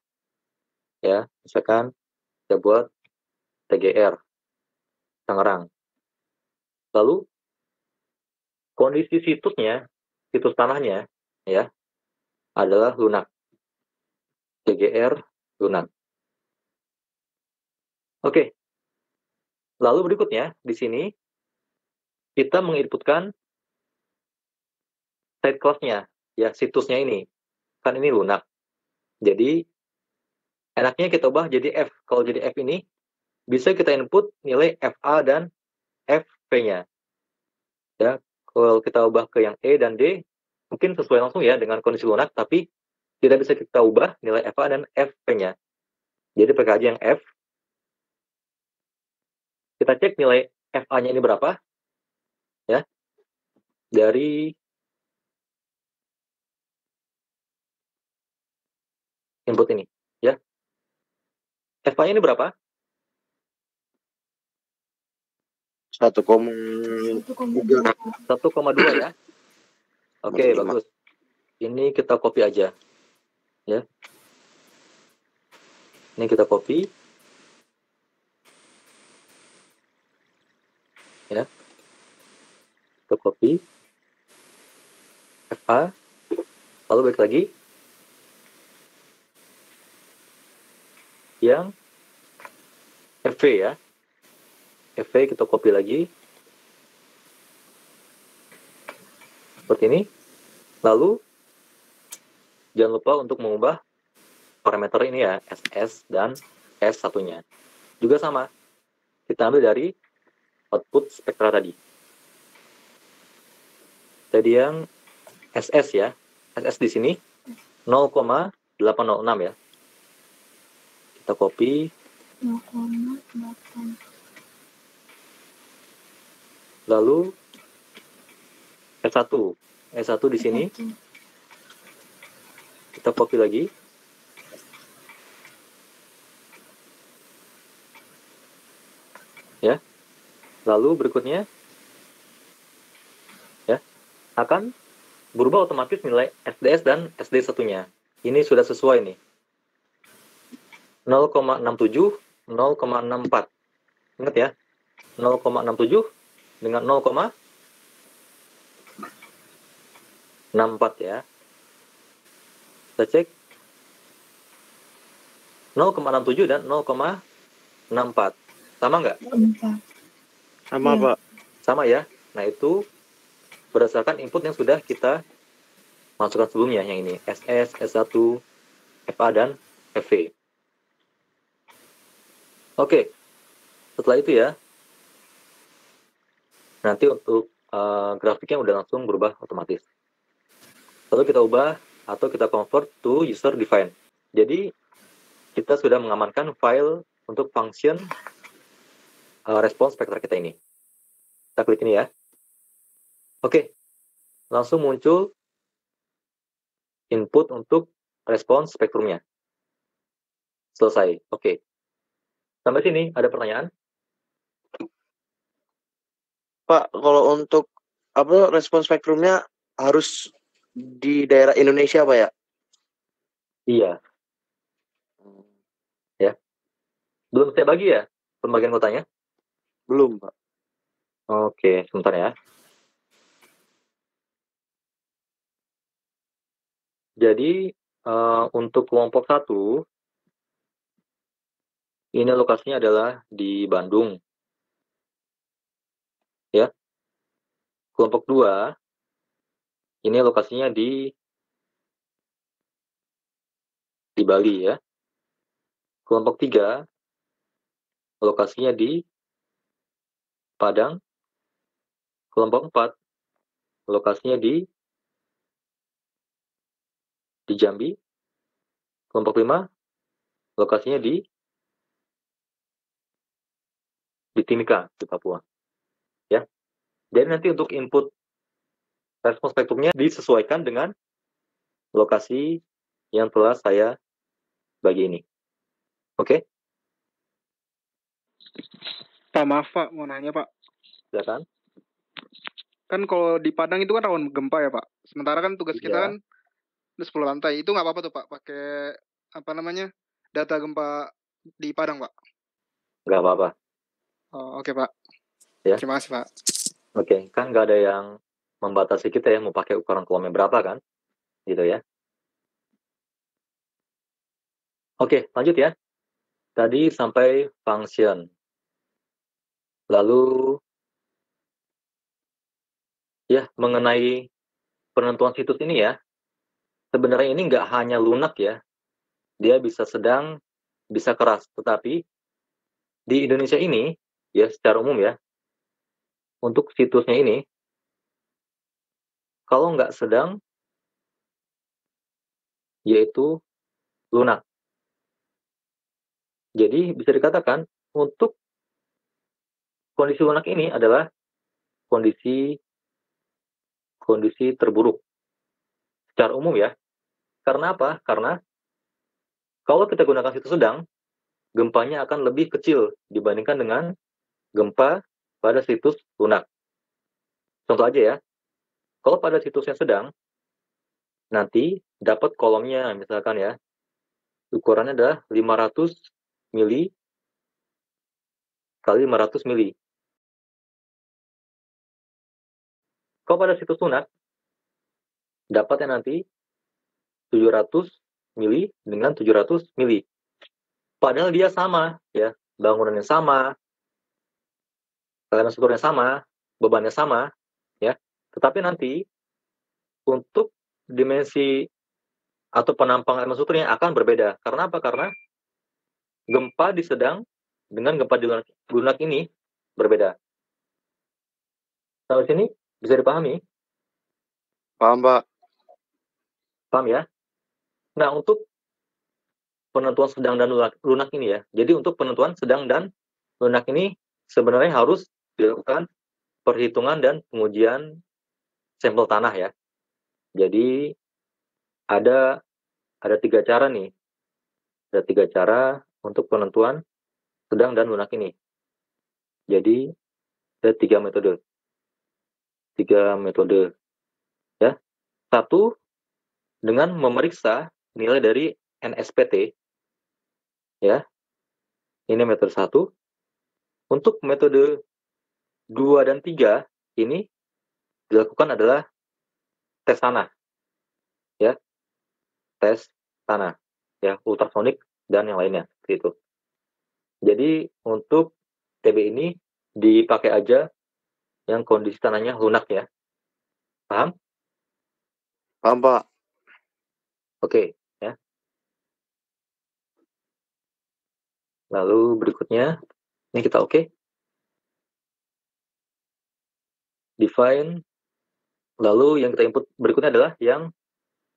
[SPEAKER 1] Ya, misalkan kita buat TGR Tangerang. Lalu kondisi situsnya, situs tanahnya ya adalah lunak. TGR lunak. Oke. Lalu berikutnya di sini kita menginputkan site class-nya, ya, situsnya ini. Kan ini lunak. Jadi enaknya kita ubah jadi F. Kalau jadi F ini bisa kita input nilai FA dan FP-nya. Ya, kalau kita ubah ke yang E dan D mungkin sesuai langsung ya dengan kondisi lunak, tapi tidak bisa kita ubah nilai FA dan FP-nya. Jadi pakai aja yang F. Kita cek nilai FA-nya ini berapa. Ya. Dari input ini, ya. FA-nya ini berapa?
[SPEAKER 4] 1,3.
[SPEAKER 1] 1,2 ya. Oke, bagus. Ini kita copy aja. Ya. Ini kita copy. Ya. Kita copy. FA. Lalu balik lagi. Yang FV ya. FV kita copy lagi. Seperti ini. Lalu jangan lupa untuk mengubah parameter ini ya, SS dan S1-nya. Juga sama. Kita ambil dari output spektra tadi. Tadi yang SS ya. SS di sini 0,806 ya. Kita copy.
[SPEAKER 5] 0,8.
[SPEAKER 1] Lalu S1. S1 di sini kita copy lagi. Ya. Lalu berikutnya ya akan berubah otomatis nilai SDS dan SD satunya. Ini sudah sesuai nih. 0,67, 0,64. Ingat ya. 0,67 dengan 0,64 ya. Kita cek 0,67 dan 0,64. Sama nggak?
[SPEAKER 2] Sama,
[SPEAKER 3] Iya.
[SPEAKER 2] Pak.
[SPEAKER 1] Sama ya. Nah, itu berdasarkan input yang sudah kita masukkan sebelumnya, yang ini SS, S1, FA, dan FV. Oke. Setelah itu ya, nanti untuk grafiknya udah langsung berubah otomatis. Lalu kita ubah atau kita convert to user define. Jadi kita sudah mengamankan file untuk function response spektra kita ini. Kita klik ini ya. Oke. Langsung muncul input untuk respons spektrumnya. Selesai. Oke. Sampai sini ada pertanyaan?
[SPEAKER 2] Pak, kalau untuk respons spektrumnya harus di daerah Indonesia, Pak ya?
[SPEAKER 1] Iya. Ya. Belum saya bagi ya pembagian kotanya?
[SPEAKER 2] Belum, Pak.
[SPEAKER 1] Oke, sebentar ya. Jadi untuk kelompok 1 ini lokasinya adalah di Bandung. Ya. Kelompok 2 ini lokasinya di Bali ya. Kelompok 3 lokasinya di Padang. Kelompok 4 lokasinya di Jambi. Kelompok 5 lokasinya di Timika, di Papua. Ya. Jadi nanti untuk input respons spektrumnya disesuaikan dengan lokasi yang telah saya bagi ini. Oke?
[SPEAKER 8] Pak, maaf Pak, mau nanya Pak.
[SPEAKER 1] Silakan.
[SPEAKER 8] Kan kalau di Padang itu kan rawan gempa ya Pak. Sementara kan tugas kita
[SPEAKER 1] Iya.
[SPEAKER 8] kan 10 lantai. Itu nggak apa-apa tuh Pak, pakai data gempa di Padang Pak.
[SPEAKER 1] Nggak apa-apa.
[SPEAKER 8] Oh, oke Pak.
[SPEAKER 1] Ya.
[SPEAKER 8] Terima kasih Pak.
[SPEAKER 1] Oke, kan nggak ada yang membatasi kita ya mau pakai ukuran kolomnya berapa kan? Gitu ya. Oke, lanjut ya. Tadi sampai function. Lalu ya mengenai penentuan situs ini ya. Sebenarnya ini nggak hanya lunak ya. Dia bisa sedang, bisa keras. Tetapi di Indonesia ini ya secara umum ya, untuk situsnya ini kalau nggak sedang yaitu lunak. Jadi bisa dikatakan untuk kondisi lunak ini adalah kondisi terburuk secara umum ya. Karena apa? Karena kalau kita gunakan situs sedang, gempanya akan lebih kecil dibandingkan dengan gempa pada situs lunak. Contoh aja ya, kalau pada situsnya sedang, nanti dapat kolomnya misalkan ya, ukurannya adalah 500 mili kali 500 mili. Kalau pada situs lunak, dapatnya nanti 700 mili dengan 700 mili. Padahal dia sama ya, bangunannya sama, elemen strukturnya sama, bebannya sama ya. Tetapi nanti untuk dimensi atau penampang elemen strukturnya akan berbeda. Karena apa? Karena gempa di sedang dengan gempa di lunak ini berbeda. Sampai sini bisa dipahami?
[SPEAKER 2] Paham, Pak.
[SPEAKER 1] Paham ya? Nah, untuk penentuan sedang dan lunak ini ya. Jadi untuk penentuan sedang dan lunak ini sebenarnya harus dilakukan perhitungan dan pengujian sampel tanah ya. Jadi ada 3 cara nih. Ada 3 cara untuk penentuan sedang dan lunak ini. Jadi ada 3 metode. 3 metode ya. 1 dengan memeriksa nilai dari NSPT ya. Ini metode 1. Untuk metode 2 dan 3 ini dilakukan adalah tes tanah ya. Tes tanah ya, ultrasonik dan yang lainnya gitu. Jadi untuk TB ini dipakai aja yang kondisi tanahnya lunak ya. Paham?
[SPEAKER 2] Paham, Pak.
[SPEAKER 1] Oke ya. Lalu berikutnya ini kita oke. Define. Lalu yang kita input berikutnya adalah yang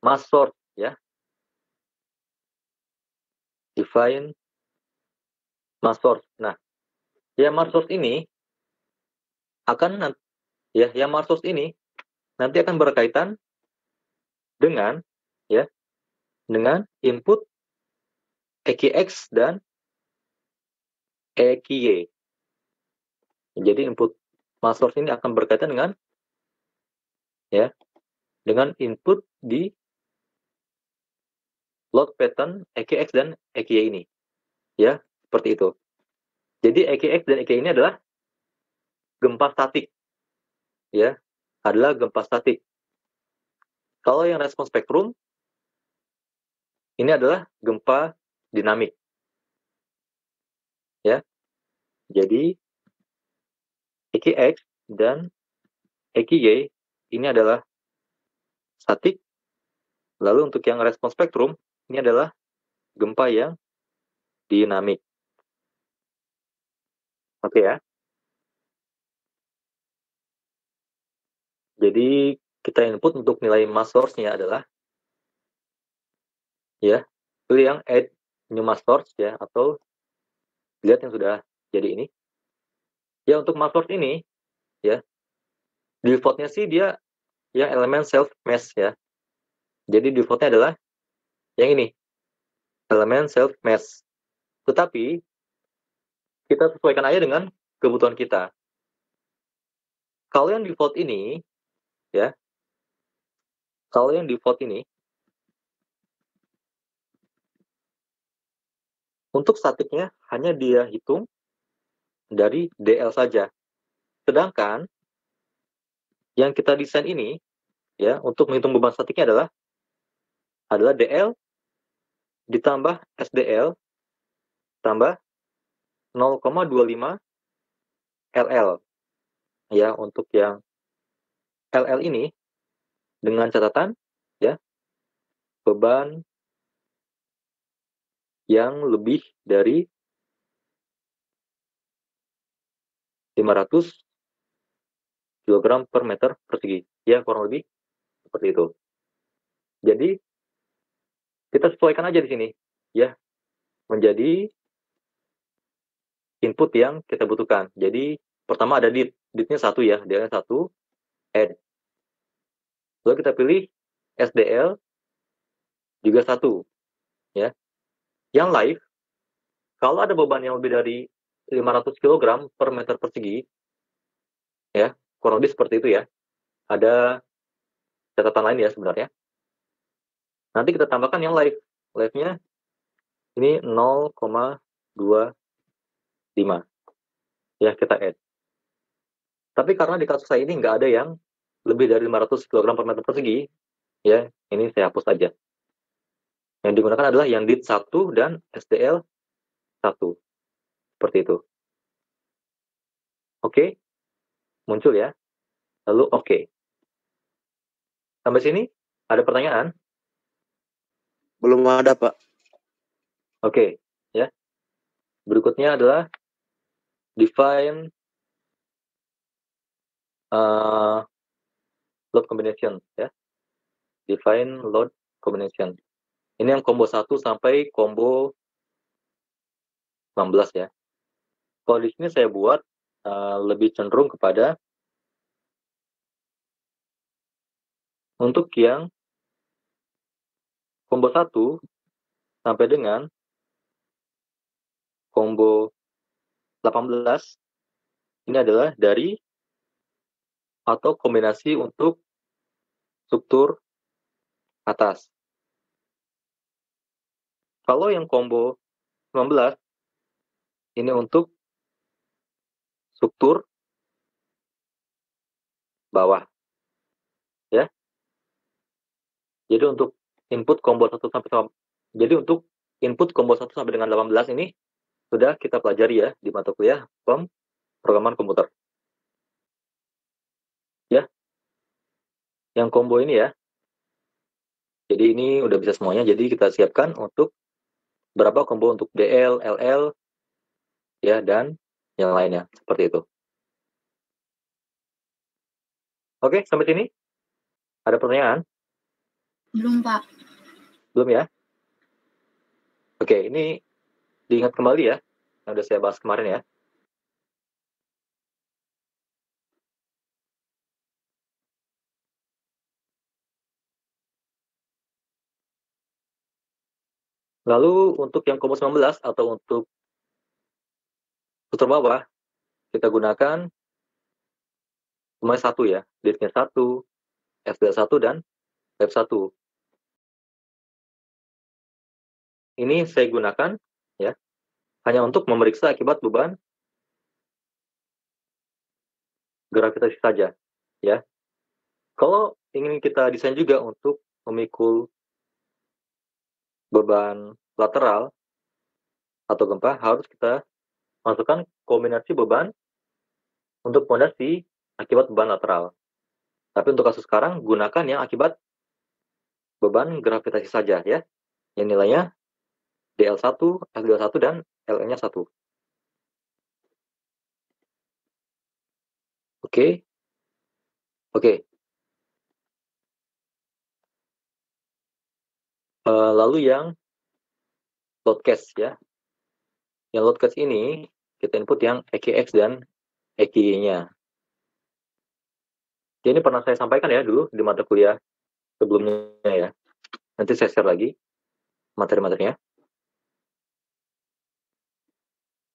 [SPEAKER 1] mass source ya. Define mass source. Nah, yang mass source ini akan yang mass source ini nanti akan berkaitan dengan dengan input EQX dan EQY. Jadi input mass source ini akan berkaitan dengan input di load pattern EQX dan EQY ini. Ya, seperti itu. Jadi EQX dan EQY ini adalah gempa statik. Ya, adalah gempa statik. Kalau yang respon spektrum ini adalah gempa dinamik. Ya. Jadi EQX dan EQY ini adalah statik. Lalu untuk yang respon spektrum ini adalah gempa yang dinamik. Oke ya. Jadi kita input untuk nilai mass source-nya adalah pilih yang add new mass source ya, atau lihat yang sudah jadi ini. Ya, untuk mass source ini ya, default-nya sih dia yang elemen self mesh ya. Jadi default-nya adalah yang ini, elemen self mesh. Tetapi kita sesuaikan aja dengan kebutuhan kita. Kalau yang default ini untuk statiknya hanya dia hitung dari DL saja. Sedangkan yang kita desain ini ya, untuk menghitung beban statiknya adalah DL ditambah SDL tambah 0,25 LL. Ya, untuk yang LL ini dengan catatan ya, beban yang lebih dari 500 kg per meter persegi. Ya, kurang lebih seperti itu. Jadi kita sesuaikan aja di sini ya, menjadi input yang kita butuhkan. Jadi pertama ada dit-nya 1 ya, DL-nya 1, add. Lalu kita pilih SDL juga 1 ya. Yang live, kalau ada beban yang lebih dari 500 kg per meter persegi ya, kurang lebih seperti itu ya. Ada catatan lain ya sebenarnya. Nanti kita tambahkan yang live. Live-nya ini 0,25 ya, kita add. Tapi karena di kasus saya ini nggak ada yang lebih dari 500 kg per meter persegi ya, ini saya hapus aja. Yang digunakan adalah yang dit 1 dan SDL 1. Seperti itu. Oke. Muncul ya. Lalu oke. Sampai sini ada pertanyaan?
[SPEAKER 2] Belum ada, Pak.
[SPEAKER 1] Oke, ya. Berikutnya adalah define load combination ya. Define load combination. Ini yang combo 1 sampai combo 19 ya. Kalau di sini saya buat lebih cenderung kepada Untuk yang combo 1 sampai dengan combo 18 ini adalah dari atau kombinasi untuk struktur atas. Kalau yang combo 19 ini untuk struktur bawah. Ya. Jadi untuk input combo 1 sampai untuk input combo 1 sampai dengan 18 ini sudah kita pelajari ya di mata kuliah pemrograman komputer. Ya. Yang combo ini ya. Jadi ini udah bisa semuanya. Jadi kita siapkan untuk berapa combo untuk DL, LL ya dan yang lainnya seperti itu. Oke, sampai sini. Ada pertanyaan?
[SPEAKER 5] Belum, Pak.
[SPEAKER 1] Belum ya? Oke, ini diingat kembali ya, yang udah saya bahas kemarin ya. Lalu untuk yang combo 19 atau untuk struktur bawah, kita gunakan semuanya 1 ya, disknya 1, SDL1 dan F1. Ini saya gunakan ya, hanya untuk memeriksa akibat beban gravitasi saja ya. Kalau ingin kita desain juga untuk memikul beban lateral atau gempa, harus kita masukkan kombinasi beban untuk fondasi akibat beban lateral. Tapi untuk kasus sekarang, gunakan yang akibat beban gravitasi saja ya, yang nilainya DL1, SDL1 dan LL-nya 1. Oke. Lalu yang load case ya. Yang load case ini kita input yang EKX dan EKY-nya. Ini pernah saya sampaikan ya dulu di mata kuliah sebelumnya ya. Nanti saya share lagi materi-materinya.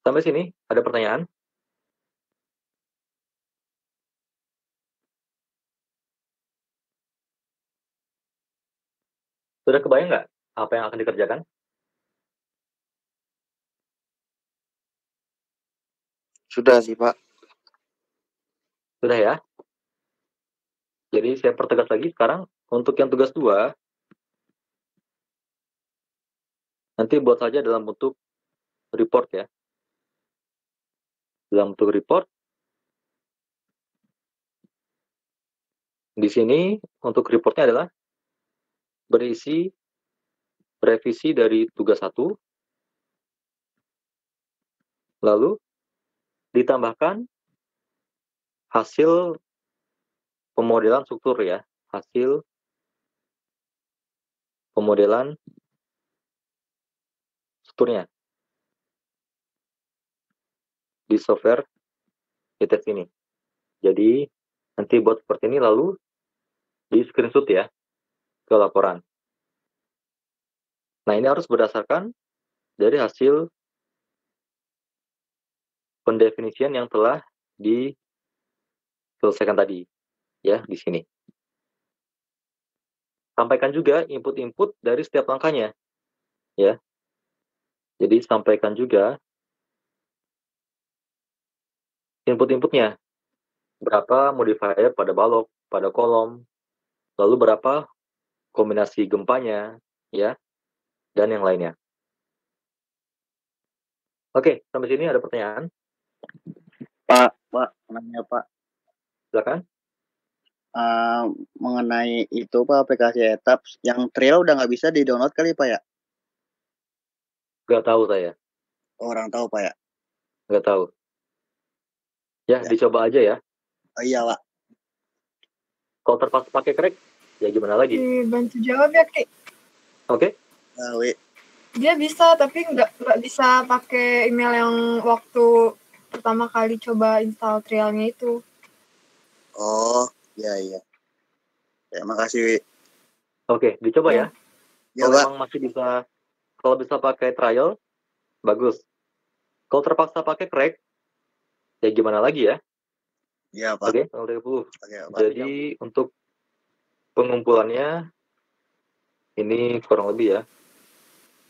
[SPEAKER 1] Sampai sini ada pertanyaan? Sudah kebayang nggak apa yang akan dikerjakan?
[SPEAKER 2] Sudah sih, Pak.
[SPEAKER 1] Sudah ya? Jadi saya pertegas lagi sekarang untuk yang tugas 2 nanti buat saja dalam bentuk report ya. Dalam bentuk report. Di sini untuk reportnya adalah berisi revisi dari tugas 1, lalu ditambahkan hasil pemodelan struktur ya, hasil pemodelan strukturnya di software ITES ini. Jadi nanti buat seperti ini lalu di screenshot ya ke laporan. Nah, ini harus berdasarkan dari hasil pendefinisian yang telah diselesaikan tadi ya di sini. Sampaikan juga input-input dari setiap langkahnya ya. Jadi sampaikan juga input-inputnya. Berapa modifier pada balok, pada kolom, lalu berapa kombinasi gempanya ya, dan yang lainnya. Oke, sampai sini ada pertanyaan?
[SPEAKER 9] Pak, nanya Pak.
[SPEAKER 1] Silakan.
[SPEAKER 9] Mengenai itu Pak, aplikasi Etaps yang trial udah nggak bisa di-download kali Pak ya?
[SPEAKER 1] Nggak tahu saya.
[SPEAKER 9] Orang tahu Pak ya?
[SPEAKER 1] Nggak tahu. Ya, dicoba aja ya.
[SPEAKER 9] Oh iya Pak.
[SPEAKER 1] Kalau terpaksa pakai crack, ya gimana lagi?
[SPEAKER 3] Bantu jawab ya, Ki.
[SPEAKER 1] Oke.
[SPEAKER 3] Dia bisa, tapi nggak bisa pakai email yang waktu pertama kali coba install trialnya itu.
[SPEAKER 9] Oh, iya. Ya, makasih, Wi.
[SPEAKER 1] Oke, dicoba ya.
[SPEAKER 9] Ya,
[SPEAKER 1] Kalau
[SPEAKER 9] Pak.
[SPEAKER 1] memang masih bisa, kalau bisa pakai trial, bagus. Kalau terpaksa pakai crack, ya gimana lagi ya?
[SPEAKER 9] Ya, Pak.
[SPEAKER 1] Oke, tanggal 30.
[SPEAKER 9] Oke, Pak.
[SPEAKER 1] Jadi untuk pengumpulannya ini kurang lebih ya.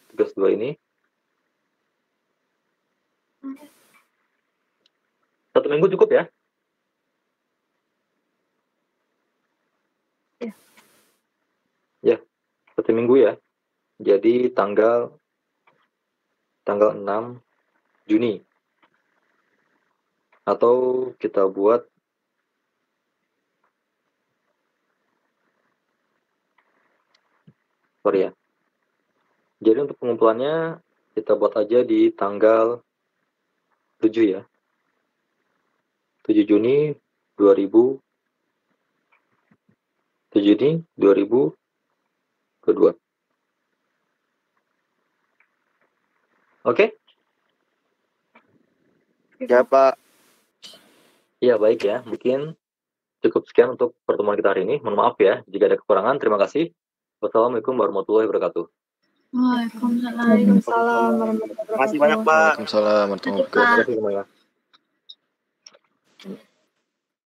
[SPEAKER 1] Tugas 2 ini. 1 minggu cukup ya? Ya, 1 minggu ya. Jadi tanggal 6 Juni. Atau kita buat sorry ya. Jadi untuk pengumpulannya kita buat aja di tanggal 7 ya. 7 Juni 2000 7 Juni 2022. Oke?
[SPEAKER 9] Ya, Pak.
[SPEAKER 1] Iya, baik ya. Mungkin cukup sekian untuk pertemuan kita hari ini. Mohon maaf ya jika ada kekurangan. Terima kasih. Wassalamualaikum warahmatullahi wabarakatuh.
[SPEAKER 5] Waalaikumsalam.
[SPEAKER 3] Waalaikumsalam warahmatullahi
[SPEAKER 2] Makasih banyak,
[SPEAKER 3] wabarakatuh.
[SPEAKER 2] Pak.
[SPEAKER 7] Waalaikumsalam warahmatullahi
[SPEAKER 5] Terima kasih,
[SPEAKER 7] wabarakatuh.
[SPEAKER 5] Pak.
[SPEAKER 1] Terima kasih semuanya.